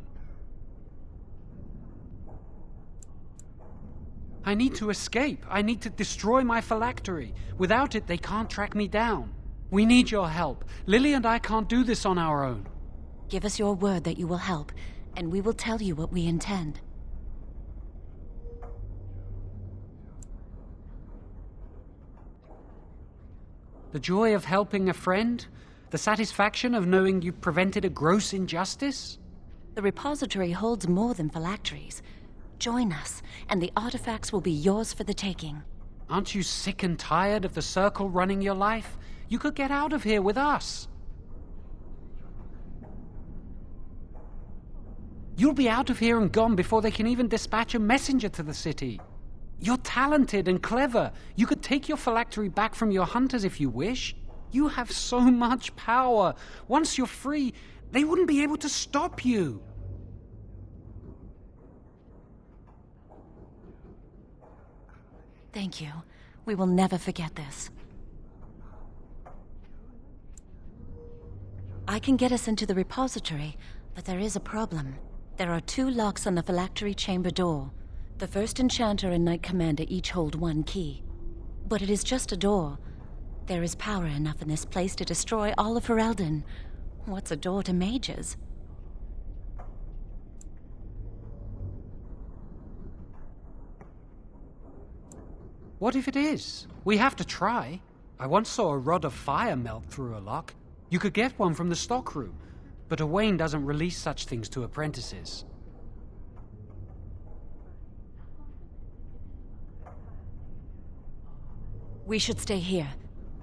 [SPEAKER 9] I need to escape. I need to destroy my phylactery. Without it, they can't track me down. We need your help. Lily and I can't do this on our own.
[SPEAKER 5] Give us your word that you will help, and we will tell you what we intend.
[SPEAKER 9] The joy of helping a friend? The satisfaction of knowing you prevented a gross injustice?
[SPEAKER 5] The repository holds more than phylacteries. Join us, and the artifacts will be yours for the taking.
[SPEAKER 9] Aren't you sick and tired of the circle running your life? You could get out of here with us. You'll be out of here and gone before they can even dispatch a messenger to the city. You're talented and clever. You could take your phylactery back from your hunters if you wish. You have so much power. Once you're free, they wouldn't be able to stop you.
[SPEAKER 5] Thank you. We will never forget this. I can get us into the repository, but there is a problem. There are 2 locks on the phylactery chamber door. The first enchanter and knight commander each hold 1 key. But it is just a door. There is power enough in this place to destroy all of Ferelden. What's a door to mages?
[SPEAKER 9] What if it is? We have to try. I once saw a rod of fire melt through a lock. You could get one from the stockroom, but Owain doesn't release such things to apprentices.
[SPEAKER 5] We should stay here.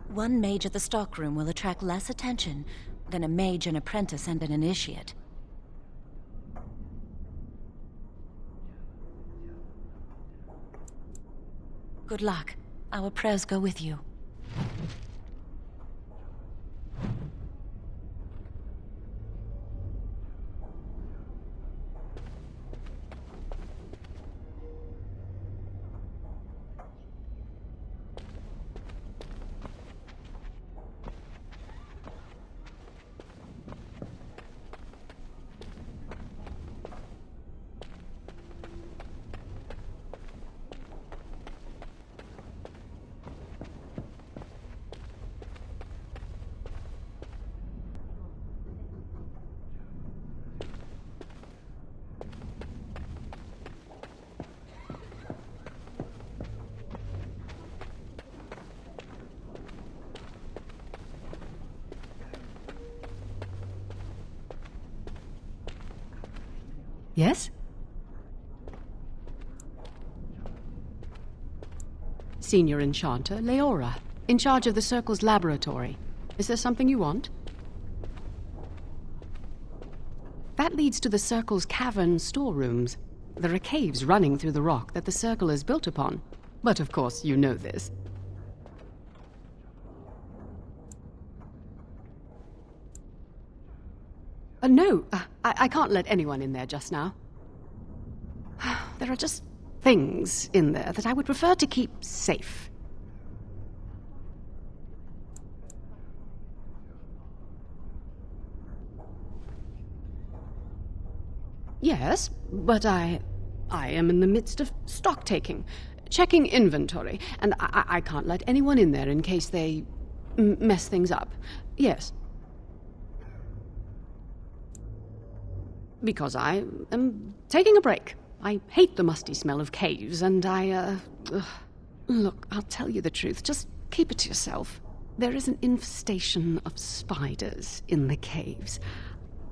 [SPEAKER 5] 1 mage at the stockroom will attract less attention than a mage, an apprentice, and an initiate. Good luck. Our prayers go with you.
[SPEAKER 17] Yes? Senior Enchanter, Leora, in charge of the Circle's laboratory. Is there something you want? That leads to the Circle's cavern storerooms. There are caves running through the rock that the Circle is built upon. But of course, you know this. No, I can't let anyone in there just now. There are just things in there that I would prefer to keep safe. Yes, but I am in the midst of stock taking, checking inventory, and I can't let anyone in there in case they mess things up. Yes. Because I am taking a break. I hate the musty smell of caves, and Look, I'll tell you the truth. Just keep it to yourself. There is an infestation of spiders in the caves.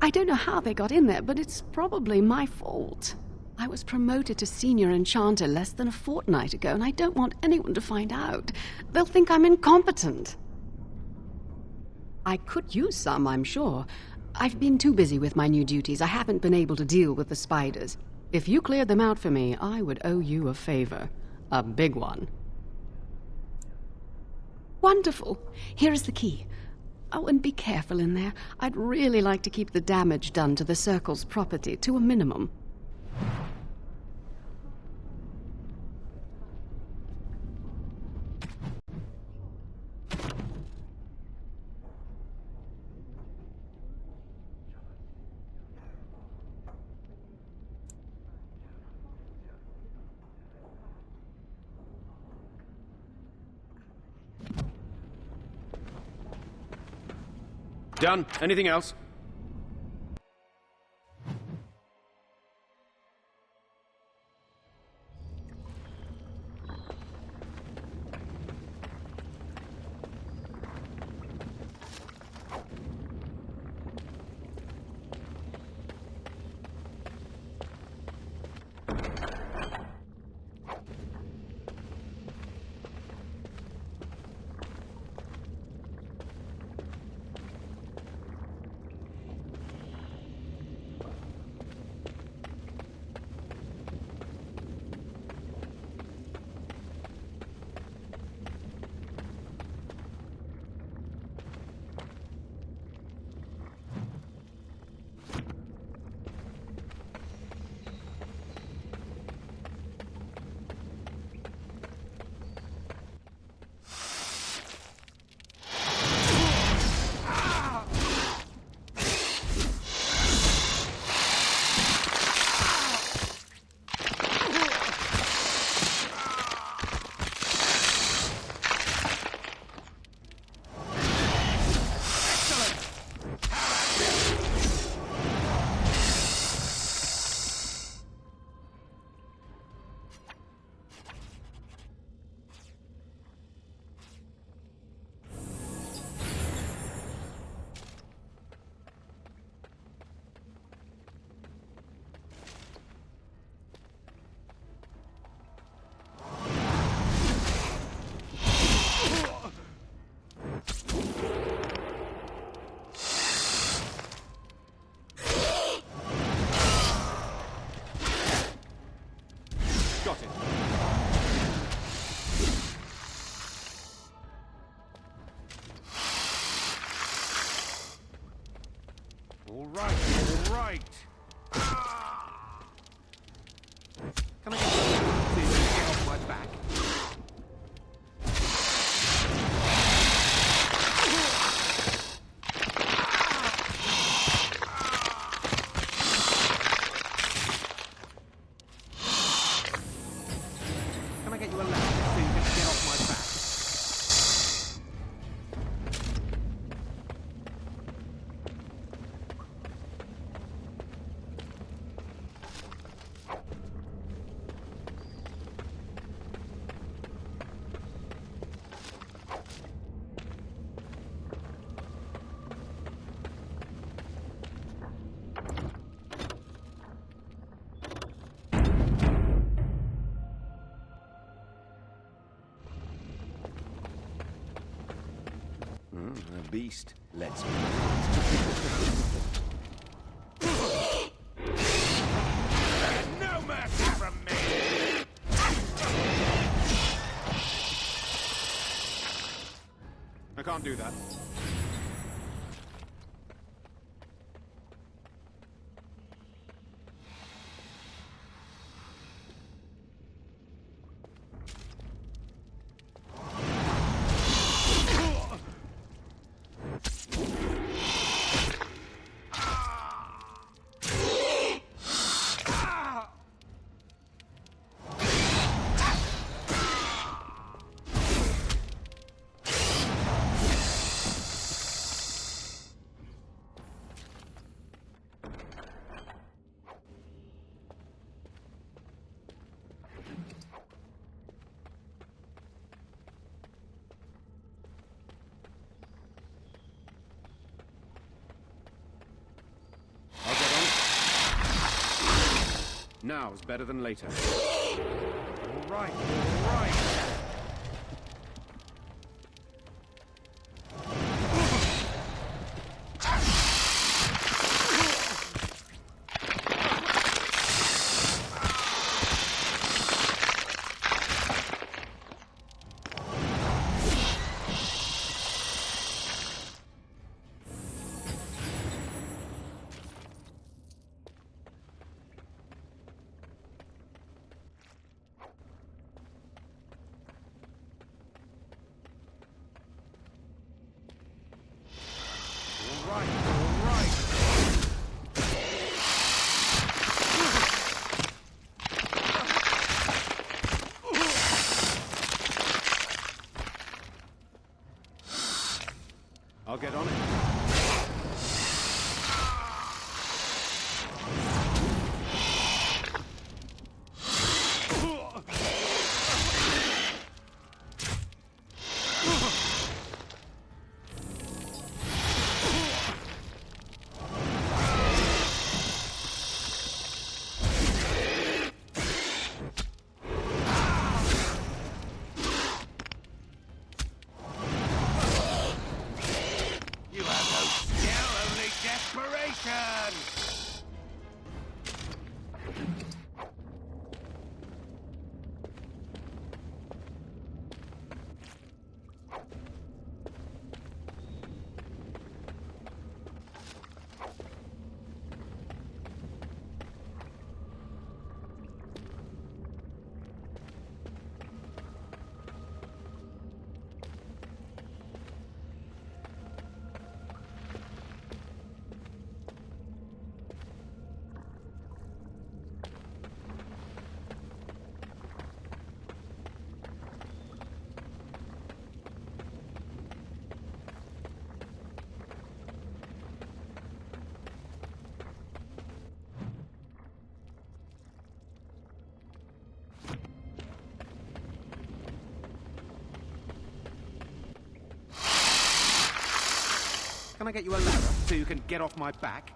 [SPEAKER 17] I don't know how they got in there, but it's probably my fault. I was promoted to senior enchanter less than a fortnight ago, and I don't want anyone to find out. They'll think I'm incompetent. I could use some, I'm sure. I've been too busy with my new duties. I haven't been able to deal with the spiders. If you cleared them out for me, I would owe you a favor. A big one. Wonderful. Here is the key. Oh, and be careful in there. I'd really like to keep the damage done to the Circle's property to a minimum.
[SPEAKER 23] Done. Anything else?
[SPEAKER 4] All right. Can I get some so you can get off my back? Can I get you a ladder so you can get off my back?
[SPEAKER 23] A beast. Let's
[SPEAKER 4] No mercy from me!
[SPEAKER 23] I can't do that. Now's better than later.
[SPEAKER 4] All right, all right.
[SPEAKER 23] I'll get on it.
[SPEAKER 4] Can I get you a ladder so you can get off my back?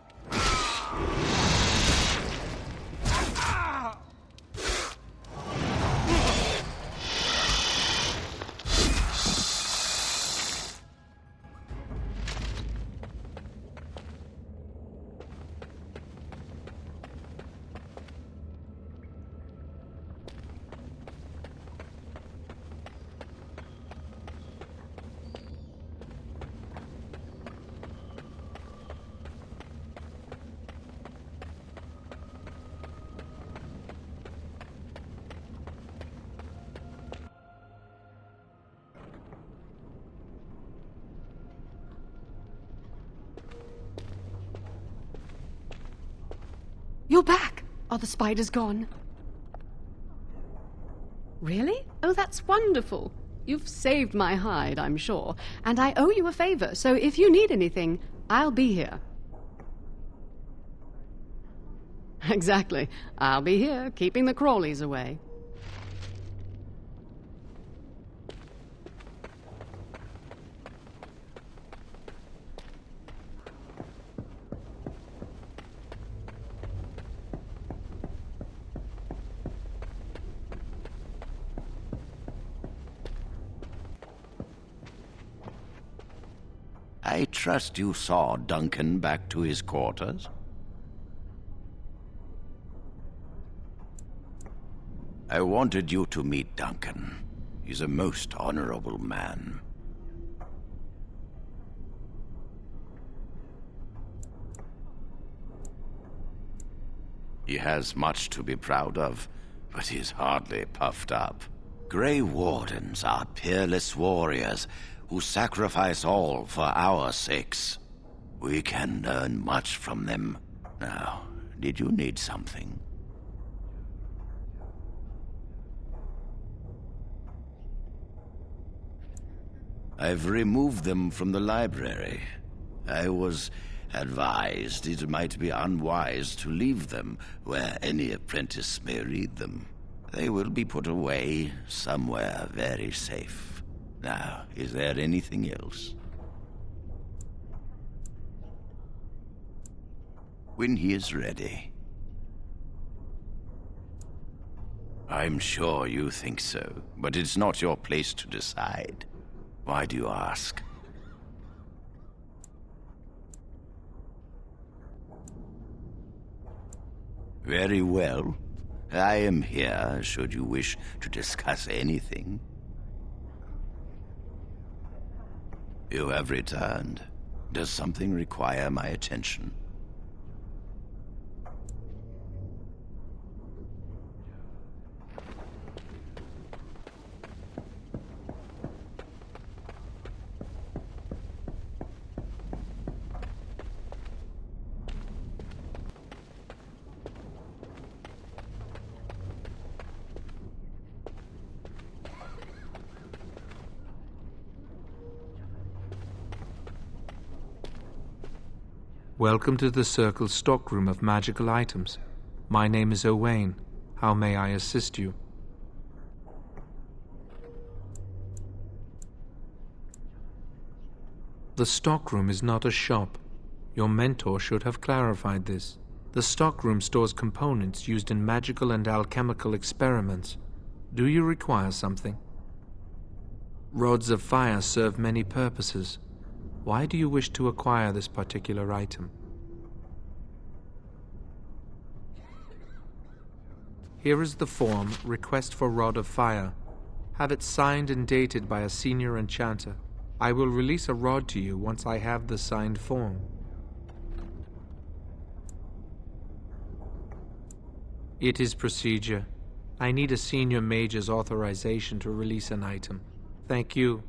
[SPEAKER 17] You're back! Are the spiders gone? Really? Oh, that's wonderful. You've saved my hide, I'm sure. And I owe you a favor, so if you need anything, I'll be here. Exactly. I'll be here, keeping the crawlies away.
[SPEAKER 2] I trust you saw Duncan back to his quarters? I wanted you to meet Duncan. He's a most honorable man. He has much to be proud of, but he's hardly puffed up. Grey Wardens are peerless warriors who sacrifice all for our sakes. We can learn much from them. Now, did you need something? I've removed them from the library. I was advised it might be unwise to leave them where any apprentice may read them. They will be put away somewhere very safe. Now, is there anything else? When he is ready. I'm sure you think so, but it's not your place to decide. Why do you ask? Very well. I am here should you wish to discuss anything. You have returned. Does something require my attention?
[SPEAKER 20] Welcome to the Circle's stockroom of magical items. My name is Owain. How may I assist you? The stockroom is not a shop. Your mentor should have clarified this. The stockroom stores components used in magical and alchemical experiments. Do you require something? Rods of fire serve many purposes. Why do you wish to acquire this particular item? Here is the form, Request for Rod of Fire. Have it signed and dated by a senior enchanter. I will release a rod to you once I have the signed form. It is procedure. I need a senior mage's authorization to release an item. Thank you.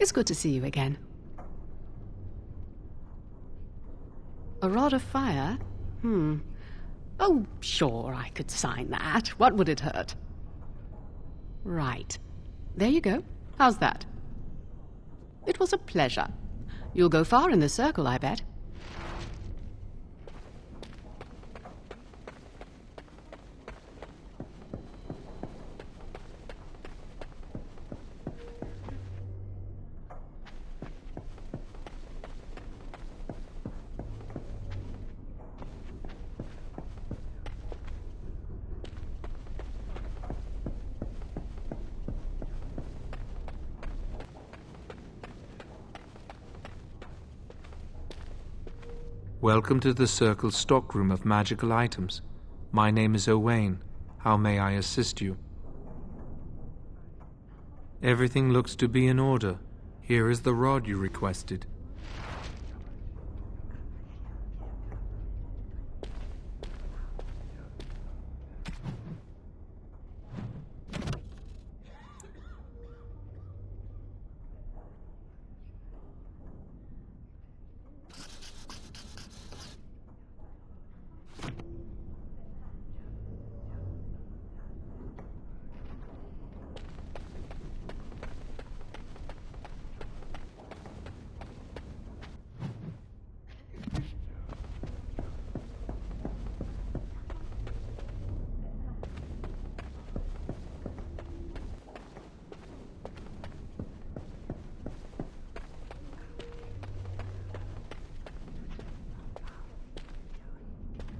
[SPEAKER 17] It's good to see you again. A rod of fire? Oh, sure, I could sign that. What would it hurt? Right. There you go. How's that? It was a pleasure. You'll go far in the circle, I bet.
[SPEAKER 20] Welcome to the Circle's stockroom of magical items. My name is Owain. How may I assist you? Everything looks to be in order. Here is the rod you requested.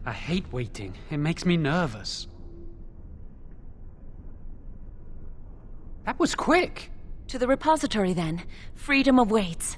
[SPEAKER 9] I hate waiting. It makes me nervous. That was quick!
[SPEAKER 5] To the repository, then. Freedom awaits.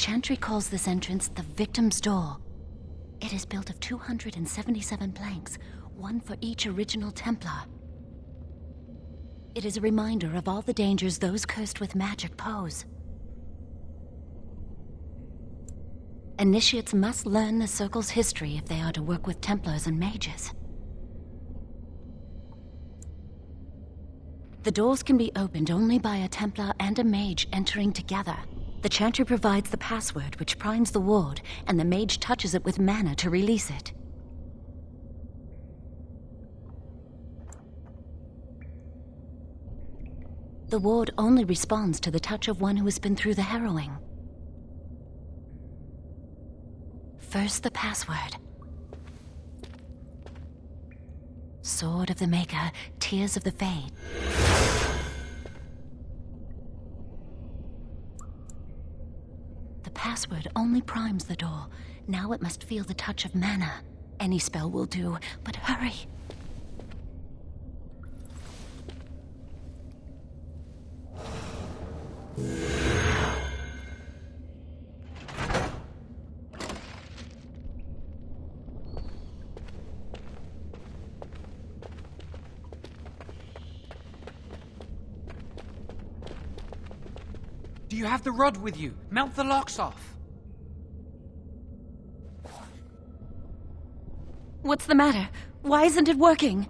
[SPEAKER 5] Chantry calls this entrance the Victim's Door. It is built of 277 planks, one for each original Templar. It is a reminder of all the dangers those cursed with magic pose. Initiates must learn the Circle's history if they are to work with Templars and mages. The doors can be opened only by a Templar and a mage entering together. The Chantry provides the password, which primes the ward, and the mage touches it with mana to release it. The ward only responds to the touch of one who has been through the harrowing. First, the password. Sword of the Maker, Tears of the Fade. The password only primes the door. Now it must feel the touch of mana. Any spell will do, but hurry.
[SPEAKER 9] Do you have the rod with you? Melt the locks off.
[SPEAKER 5] What's the matter? Why isn't it working?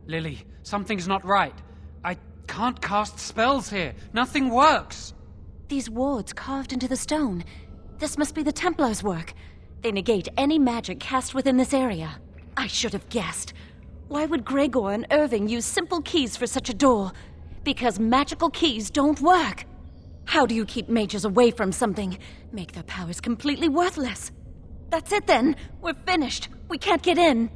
[SPEAKER 9] Lily, something's not right. I can't cast spells here. Nothing works.
[SPEAKER 5] These wards carved into the stone. This must be the Templars' work. They negate any magic cast within this area. I should have guessed. Why would Gregor and Irving use simple keys for such a door? Because magical keys don't work. How do you keep mages away from something? Make their powers completely worthless. That's it then. We're finished. We can't get in.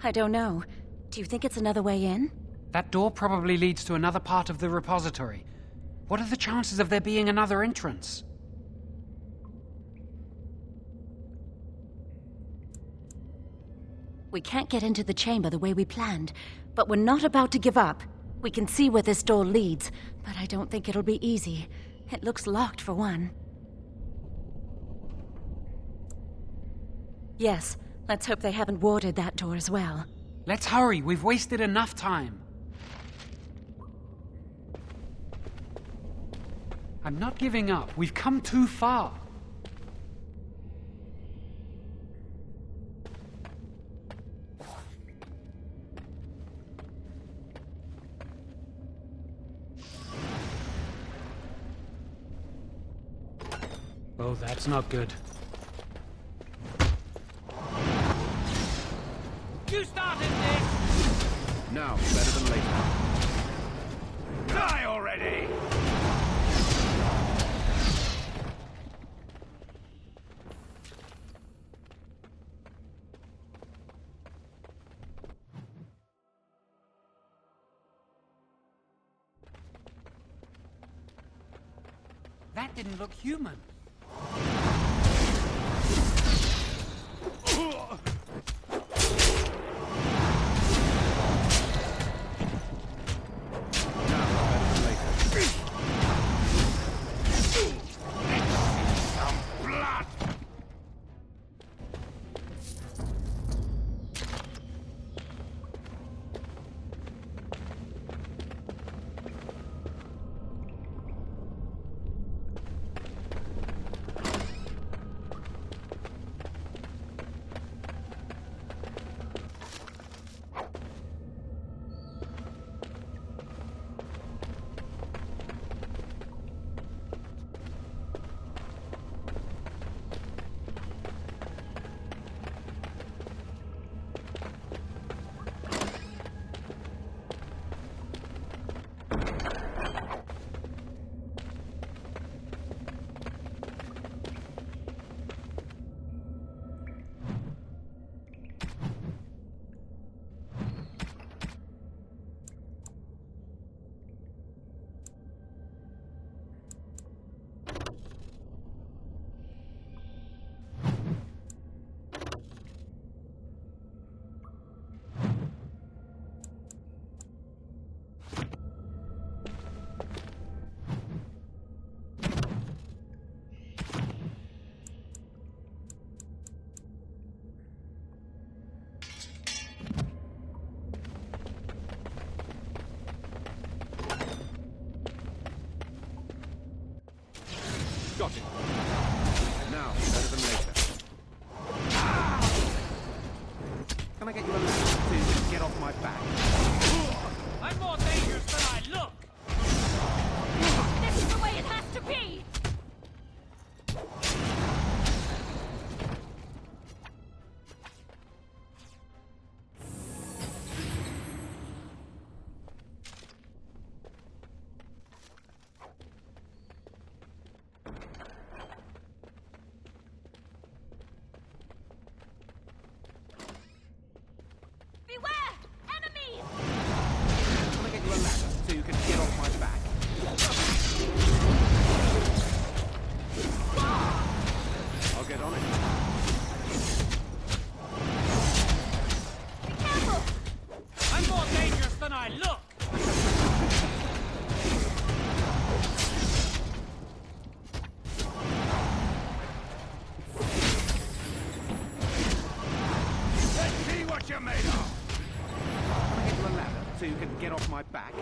[SPEAKER 5] I don't know. Do you think it's another way in?
[SPEAKER 9] That door probably leads to another part of the repository. What are the chances of there being another entrance?
[SPEAKER 5] We can't get into the chamber the way we planned, but we're not about to give up. We can see where this door leads, but I don't think it'll be easy. It looks locked for one. Yes, let's hope they haven't warded that door as well.
[SPEAKER 9] Let's hurry, we've wasted enough time. I'm not giving up. We've come too far. Oh, that's not good.
[SPEAKER 4] You started this!
[SPEAKER 16] Now, better than later.
[SPEAKER 4] Die already!
[SPEAKER 9] That didn't look human.
[SPEAKER 4] Can I get you a ladder so you can get off my back?
[SPEAKER 11] I'm more dangerous than I look!
[SPEAKER 5] This is the way it has to be!
[SPEAKER 4] So you can get off my back. I'll get on it.
[SPEAKER 11] Be careful! I'm more dangerous than I look!
[SPEAKER 4] Let's see what you're made of! Can I get you a ladder so you can get off my back?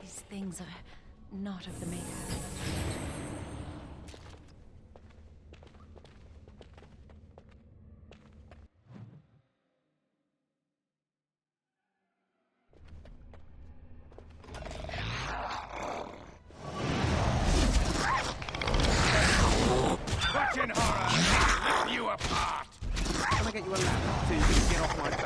[SPEAKER 5] These things are not of the maker.
[SPEAKER 4] Watching horror! Rip you apart! Can I get you a ladder so you can get off my back?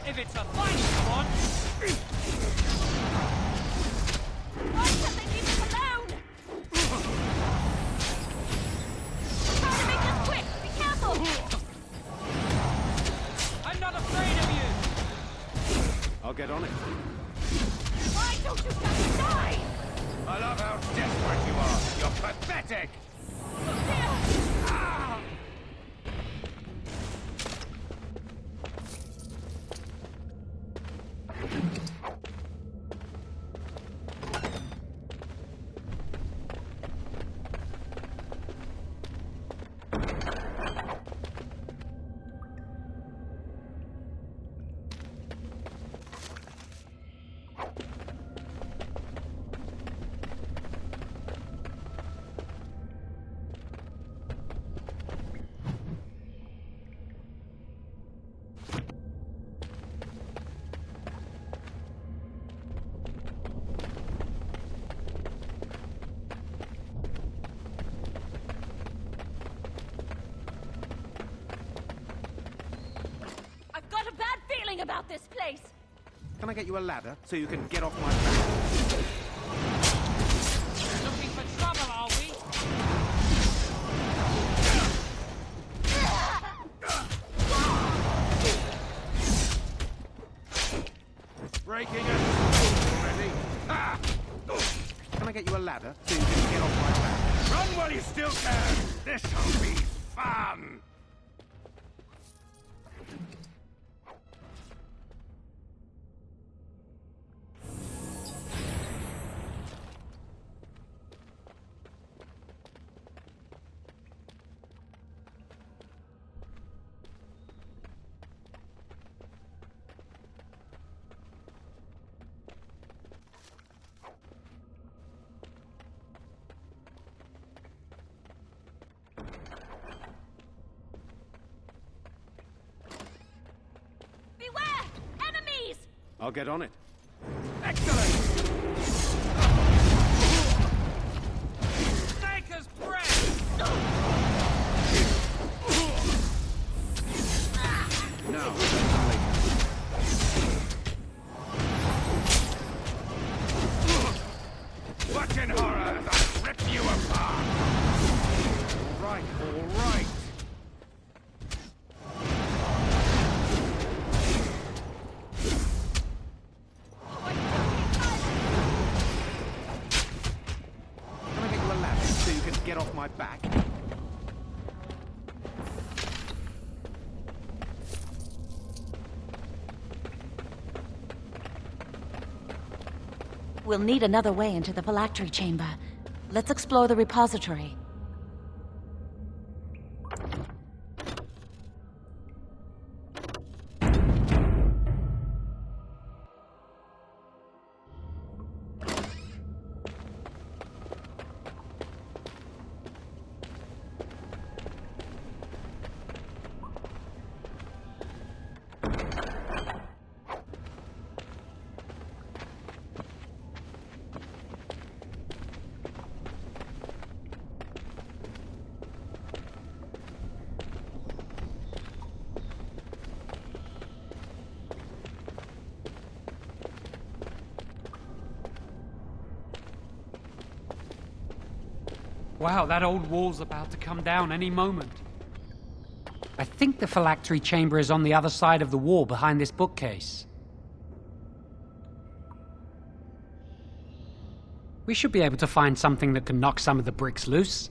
[SPEAKER 11] If it's a fight you want!
[SPEAKER 5] Why can't they leave us alone? Try to make this quick! Be careful!
[SPEAKER 11] I'm not afraid of you!
[SPEAKER 4] I'll get on it.
[SPEAKER 5] Why don't you just die?
[SPEAKER 4] I love how desperate you are. You're pathetic! Ah!
[SPEAKER 5] About this place.
[SPEAKER 4] Can I get you a ladder so you can get off my back?
[SPEAKER 11] Looking for trouble, are we?
[SPEAKER 4] Breaking it! Ready? Ah! Can I get you a ladder so you can get off my back? Run while you still can! This'll be fun!
[SPEAKER 16] I'll get on it.
[SPEAKER 11] Excellent! Snaker's breath!
[SPEAKER 16] Now,
[SPEAKER 4] Watch in horror as I rip you apart!
[SPEAKER 16] all right.
[SPEAKER 4] Can I get you a ladder so you can get off my back?
[SPEAKER 5] We'll need another way into the phylactery chamber. Let's explore the repository.
[SPEAKER 9] Wow, that old wall's about to come down any moment. I think the phylactery chamber is on the other side of the wall behind this bookcase. We should be able to find something that can knock some of the bricks loose.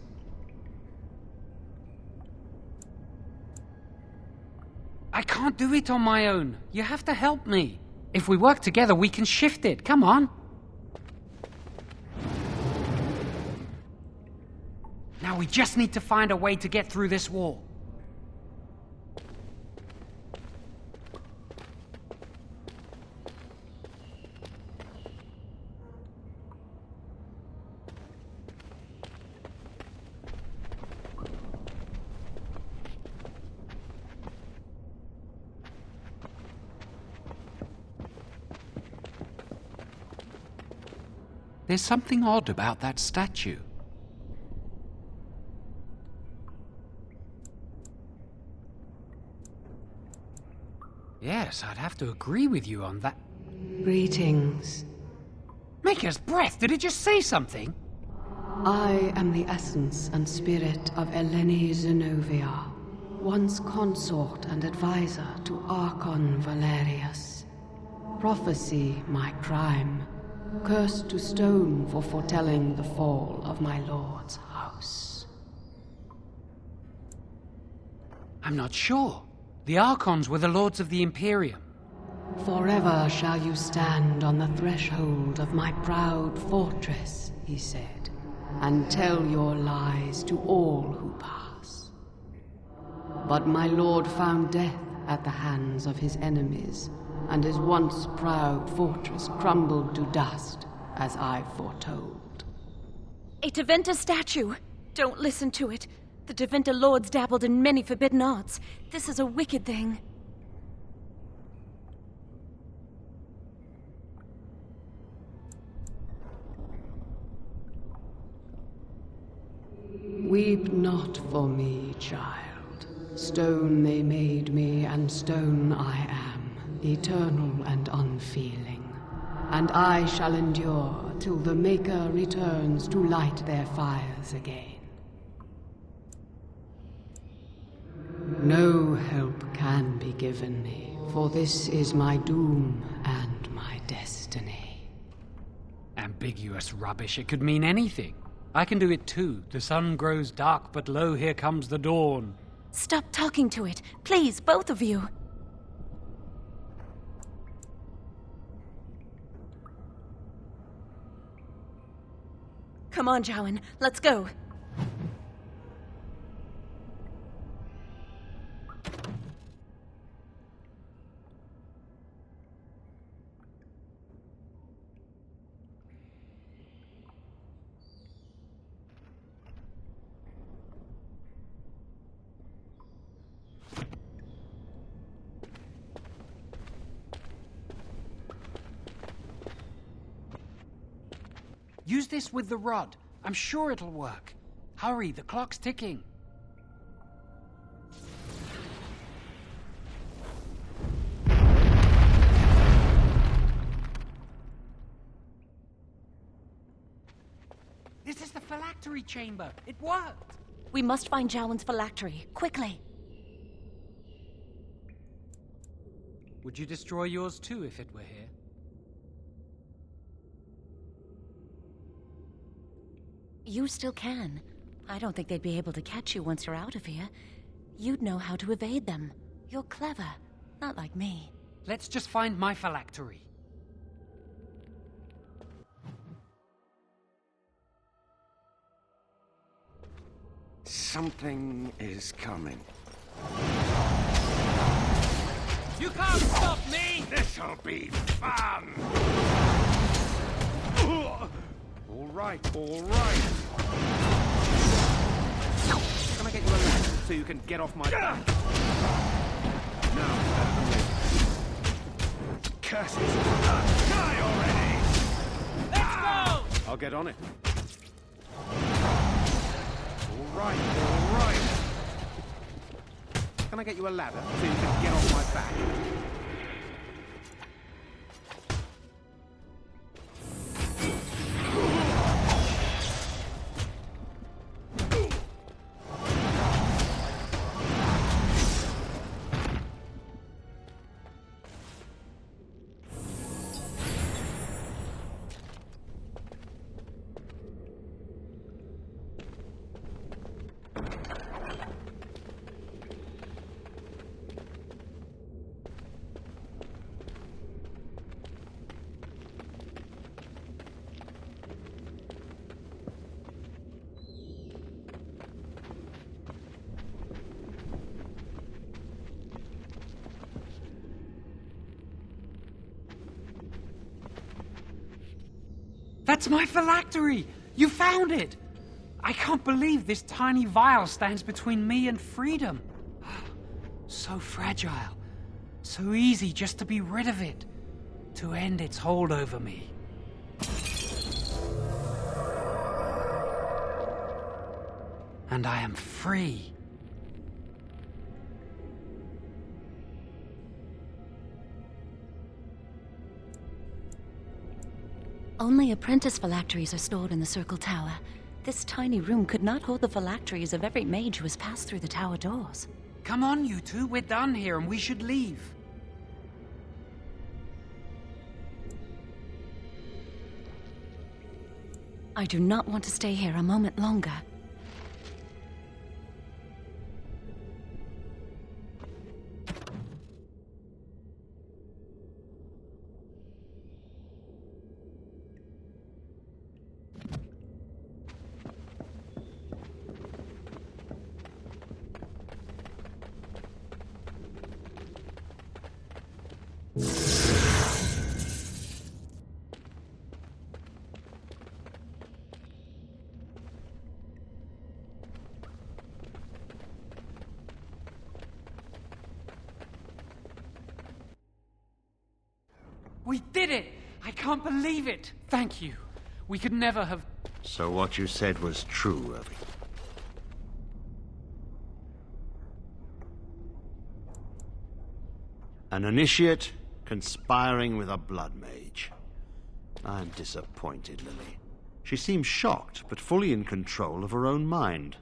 [SPEAKER 9] I can't do it on my own. You have to help me. If we work together, we can shift it. Come on. Now we just need to find a way to get through this wall. There's something odd about that statue. Yes, I'd have to agree with you on that.
[SPEAKER 17] Greetings.
[SPEAKER 9] Maker's breath, did it just say something?
[SPEAKER 17] I am the essence and spirit of Eleni Zenobia, once consort and advisor to Archon Valerius. Prophecy my crime, cursed to stone for foretelling the fall of my lord's house.
[SPEAKER 9] I'm not sure. The Archons were the lords of the Imperium.
[SPEAKER 17] Forever shall you stand on the threshold of my proud fortress, he said, and tell your lies to all who pass. But my lord found death at the hands of his enemies, and his once proud fortress crumbled to dust, as I foretold.
[SPEAKER 5] A Teventa statue! Don't listen to it. The Teventa lords dabbled in many forbidden arts. This is a wicked thing.
[SPEAKER 17] Weep not for me, child. Stone they made me, and stone I am, eternal and unfeeling. And I shall endure till the Maker returns to light their fires again. No help can be given me, for this is my doom and my destiny.
[SPEAKER 9] Ambiguous rubbish, it could mean anything. I can do it too. The sun grows dark, but lo, here comes the dawn.
[SPEAKER 5] Stop talking to it. Please, both of you. Come on, Jowan. Let's go.
[SPEAKER 9] Use this with the rod. I'm sure it'll work. Hurry, the clock's ticking. This is the phylactery chamber. It worked.
[SPEAKER 5] We must find Jowan's phylactery, quickly.
[SPEAKER 9] Would you destroy yours too if it were here?
[SPEAKER 5] You still can. I don't think they'd be able to catch you once you're out of here. You'd know how to evade them. You're clever, not like me.
[SPEAKER 9] Let's just find my phylactery.
[SPEAKER 4] Something is coming.
[SPEAKER 11] You can't stop me!
[SPEAKER 4] This'll be fun! All right, all right. Can I get you a ladder so you can get off my back? Now, better than this. Curses! Die already!
[SPEAKER 11] Let's go!
[SPEAKER 4] I'll get on it. All right, all right. Can I get you a ladder so you can get off my back?
[SPEAKER 9] That's my phylactery! You found it! I can't believe this tiny vial stands between me and freedom. So fragile. So easy just to be rid of it. To end its hold over me. And I am free.
[SPEAKER 5] Only apprentice phylacteries are stored in the Circle Tower. This tiny room could not hold the phylacteries of every mage who has passed through the tower doors.
[SPEAKER 9] Come on, you two. We're done here and we should leave.
[SPEAKER 5] I do not want to stay here a moment longer.
[SPEAKER 9] We did it! I can't believe it! Thank you. We could never have...
[SPEAKER 3] So what you said was true, Irving. An initiate conspiring with a blood mage. I'm disappointed, Lily. She seems shocked, but fully in control of her own mind.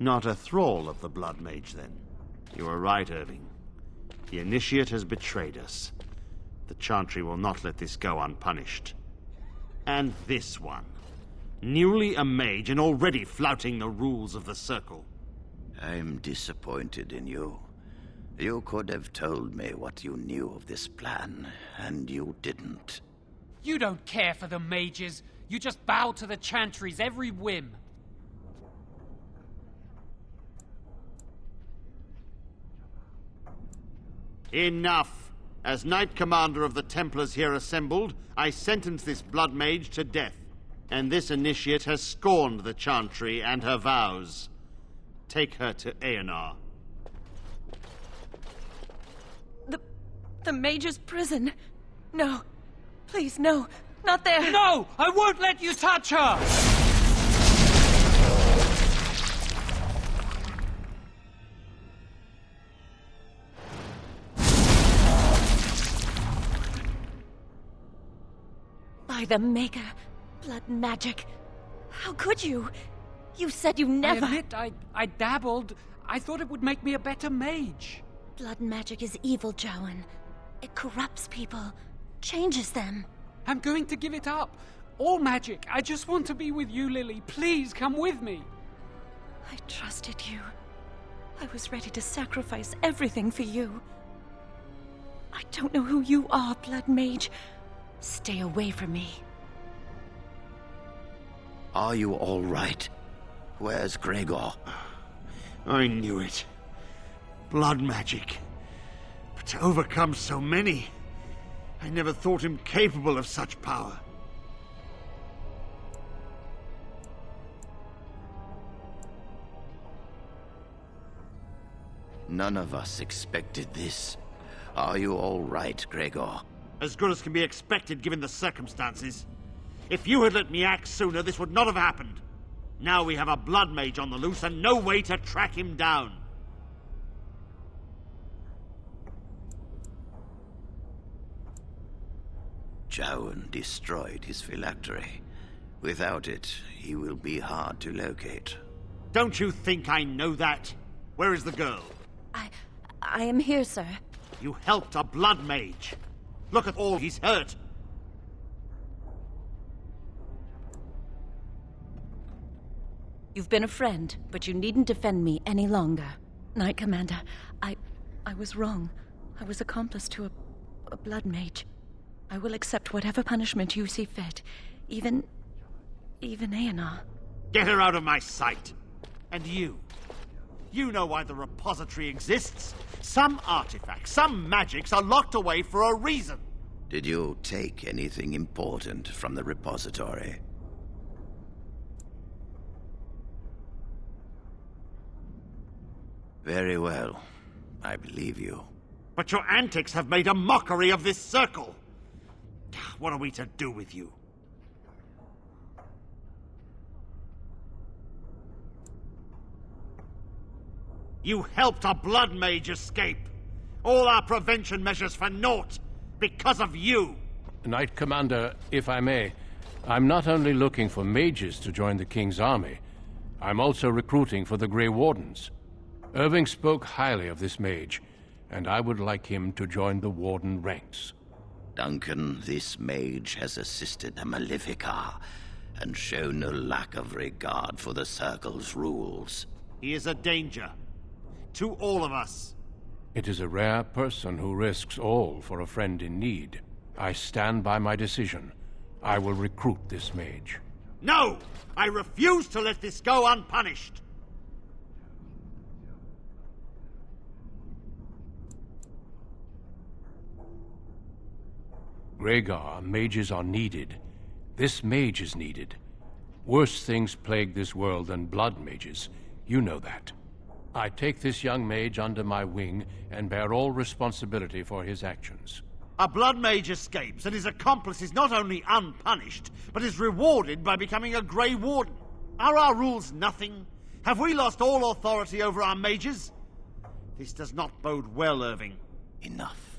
[SPEAKER 3] Not a thrall of the blood mage, then. You were right, Irving. The initiate has betrayed us. The Chantry will not let this go unpunished. And this one. Newly a mage and already flouting the rules of the Circle.
[SPEAKER 2] I'm disappointed in you. You could have told me what you knew of this plan, and you didn't.
[SPEAKER 9] You don't care for the mages. You just bow to the Chantry's every whim.
[SPEAKER 3] Enough! As Knight Commander of the Templars here assembled, I sentence this blood mage to death. And this initiate has scorned the Chantry and her vows. Take her to Aenar.
[SPEAKER 5] The mage's prison. No. Please, no. Not there!
[SPEAKER 9] No! I won't let you touch her!
[SPEAKER 5] By the Maker, blood magic. How could you? You said you never...
[SPEAKER 9] I admit, I dabbled. I thought it would make me a better mage.
[SPEAKER 5] Blood magic is evil, Jowan. It corrupts people, changes them.
[SPEAKER 9] I'm going to give it up. All magic. I just want to be with you, Lily. Please come with me.
[SPEAKER 5] I trusted you. I was ready to sacrifice everything for you. I don't know who you are, Blood Mage. Stay away from me.
[SPEAKER 2] Are you all right? Where's Gregor?
[SPEAKER 3] I knew it. Blood magic. But to overcome so many, I never thought him capable of such power.
[SPEAKER 2] None of us expected this. Are you all right, Gregor?
[SPEAKER 3] As good as can be expected given the circumstances. If you had let me act sooner, this would not have happened. Now we have a blood mage on the loose and no way to track him down.
[SPEAKER 2] Jowan destroyed his phylactery. Without it, he will be hard to locate.
[SPEAKER 3] Don't you think I know that? Where is the girl?
[SPEAKER 5] I am here, sir.
[SPEAKER 3] You helped a blood mage. Look at all he's hurt.
[SPEAKER 5] You've been a friend, but you needn't defend me any longer. Knight Commander, I was wrong. I was accomplice to a blood mage. I will accept whatever punishment you see fit. Even Aenar.
[SPEAKER 3] Get her out of my sight. And you. You know why the repository exists. Some artifacts, some magics are locked away for a reason.
[SPEAKER 2] Did you take anything important from the repository? Very well. I believe you.
[SPEAKER 3] But your antics have made a mockery of this circle. What are we to do with you? You helped a blood mage escape. All our prevention measures for naught. Because of you.
[SPEAKER 7] Knight Commander, if I may, I'm not only looking for mages to join the King's army, I'm also recruiting for the Grey Wardens. Irving spoke highly of this mage, and I would like him to join the Warden ranks.
[SPEAKER 2] Duncan, this mage has assisted the Malefica, and shown no lack of regard for the Circle's rules.
[SPEAKER 3] He is a danger. To all of us.
[SPEAKER 7] It is a rare person who risks all for a friend in need. I stand by my decision. I will recruit this mage.
[SPEAKER 3] No! I refuse to let this go unpunished!
[SPEAKER 7] Rhaegar, mages are needed. This mage is needed. Worse things plague this world than blood mages. You know that. I take this young mage under my wing and bear all responsibility for his actions.
[SPEAKER 3] A blood mage escapes, and his accomplice is not only unpunished, but is rewarded by becoming a Grey Warden. Are our rules nothing? Have we lost all authority over our mages? This does not bode well, Irving.
[SPEAKER 2] Enough.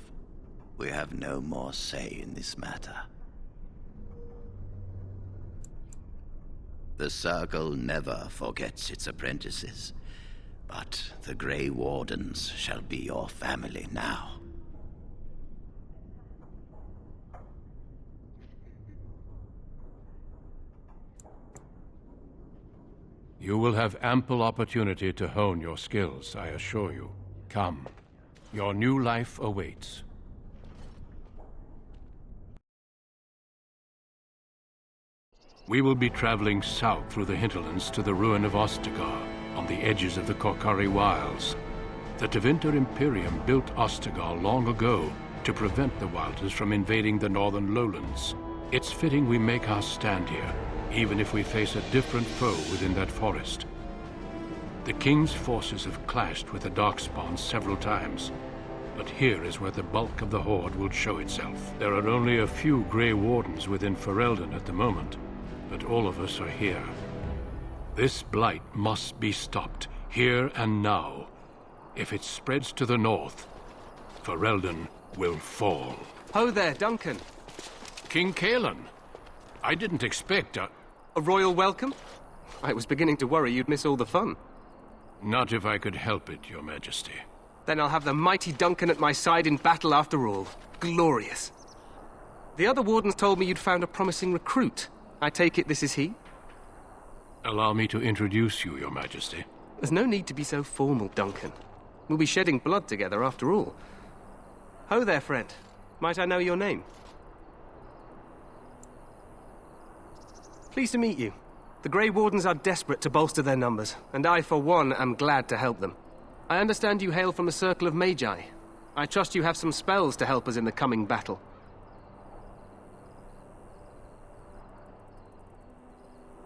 [SPEAKER 2] We have no more say in this matter. The Circle never forgets its apprentices. But the Grey Wardens shall be your family now.
[SPEAKER 7] You will have ample opportunity to hone your skills, I assure you. Come. Your new life awaits. We will be traveling south through the hinterlands to the ruin of Ostagar, on the edges of the Korkari Wilds. The Tevinter Imperium built Ostagar long ago to prevent the Wilders from invading the northern lowlands. It's fitting we make our stand here, even if we face a different foe within that forest. The King's forces have clashed with the Darkspawn several times. but here is where the bulk of the horde will show itself. There are only a few Grey Wardens within Ferelden at the moment, but all of us are here. This blight must be stopped, here and now. If it spreads to the north, Ferelden will fall.
[SPEAKER 13] Ho there, Duncan.
[SPEAKER 7] King Kaelan. I didn't expect a
[SPEAKER 13] royal welcome? I was beginning to worry you'd miss all the fun.
[SPEAKER 7] Not if I could help it, Your Majesty.
[SPEAKER 13] Then I'll have the mighty Duncan at my side in battle after all. Glorious. The other wardens told me you'd found a promising recruit. I take it this is he?
[SPEAKER 7] Allow me to introduce you, Your Majesty.
[SPEAKER 13] There's no need to be so formal, Duncan. We'll be shedding blood together after all. Ho there, friend. Might I know your name? Pleased to meet you. The Grey Wardens are desperate to bolster their numbers, and I, for one, am glad to help them. I understand you hail from a circle of Magi. I trust you have some spells to help us in the coming battle.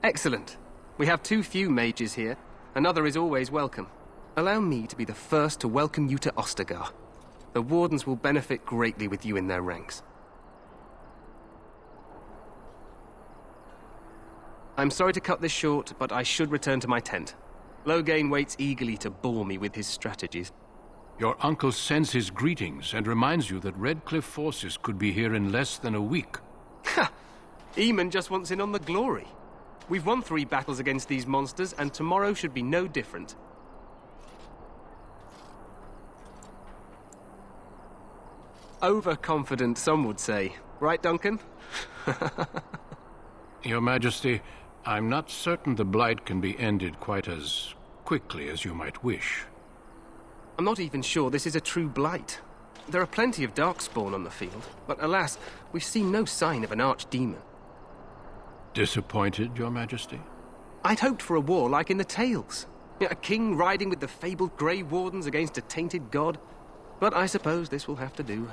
[SPEAKER 13] Excellent. We have too few mages here. Another is always welcome. Allow me to be the first to welcome you to Ostagar. The Wardens will benefit greatly with you in their ranks. I'm sorry to cut this short, but I should return to my tent. Loghain waits eagerly to bore me with his strategies.
[SPEAKER 7] Your uncle sends his greetings and reminds you that Redcliffe forces could be here in less than a week.
[SPEAKER 13] Ha! Eamon just wants in on the glory. We've won 3 battles against these monsters, and tomorrow should be no different. Overconfident, some would say. Right, Duncan?
[SPEAKER 7] Your Majesty, I'm not certain the blight can be ended quite as quickly as you might wish.
[SPEAKER 13] I'm not even sure this is a true blight. There are plenty of darkspawn on the field, but alas, we've seen no sign of an archdemon.
[SPEAKER 7] Disappointed, Your Majesty?
[SPEAKER 13] I'd hoped for a war like in the tales. A king riding with the fabled Grey Wardens against a tainted god. But I suppose this will have to do.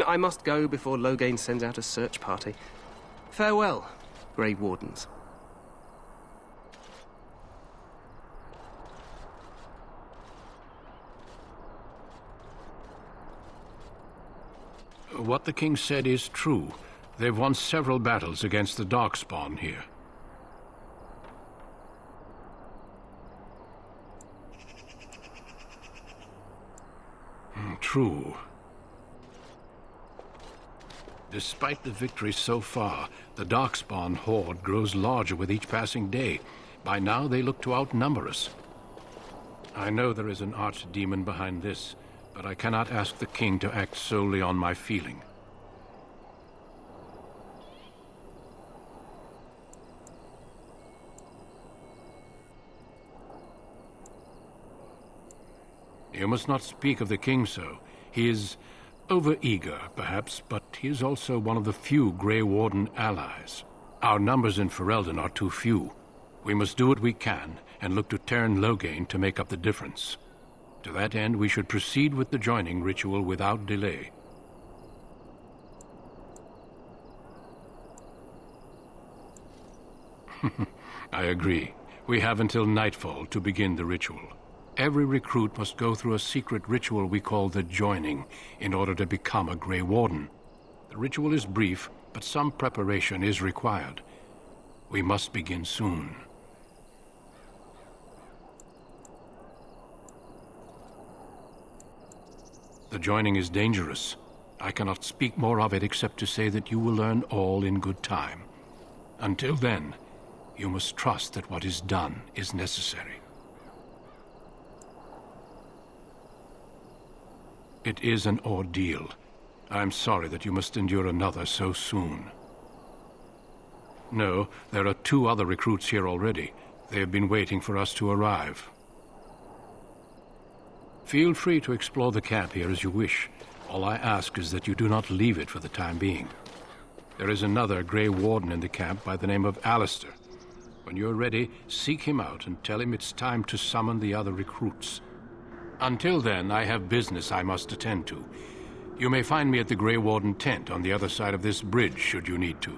[SPEAKER 13] I must go before Loghain sends out a search party. Farewell, Grey Wardens.
[SPEAKER 7] What the king said is true. They've won several battles against the Darkspawn here. True. Despite the victories so far, the Darkspawn horde grows larger with each passing day. By now, they look to outnumber us. I know there is an archdemon behind this, but I cannot ask the king to act solely on my feeling. You must not speak of the king so. He is over-eager, perhaps, but he is also one of the few Grey Warden allies. Our numbers in Ferelden are too few. We must do what we can, and look to Teyrn Loghain to make up the difference. To that end, we should proceed with the joining ritual without delay. I agree. We have until nightfall to begin the ritual. Every recruit must go through a secret ritual we call the Joining in order to become a Grey Warden. The ritual is brief, but some preparation is required. We must begin soon. The Joining is dangerous. I cannot speak more of it except to say that you will learn all in good time. Until then, you must trust that what is done is necessary. It is an ordeal. I'm sorry that you must endure another so soon. No, there are 2 other recruits here already. They have been waiting for us to arrive. Feel free to explore the camp here as you wish. All I ask is that you do not leave it for the time being. There is another Grey Warden in the camp by the name of Alistair. When you're ready, seek him out and tell him it's time to summon the other recruits. Until then, I have business I must attend to. You may find me at the Grey Warden tent on the other side of this bridge, should you need to.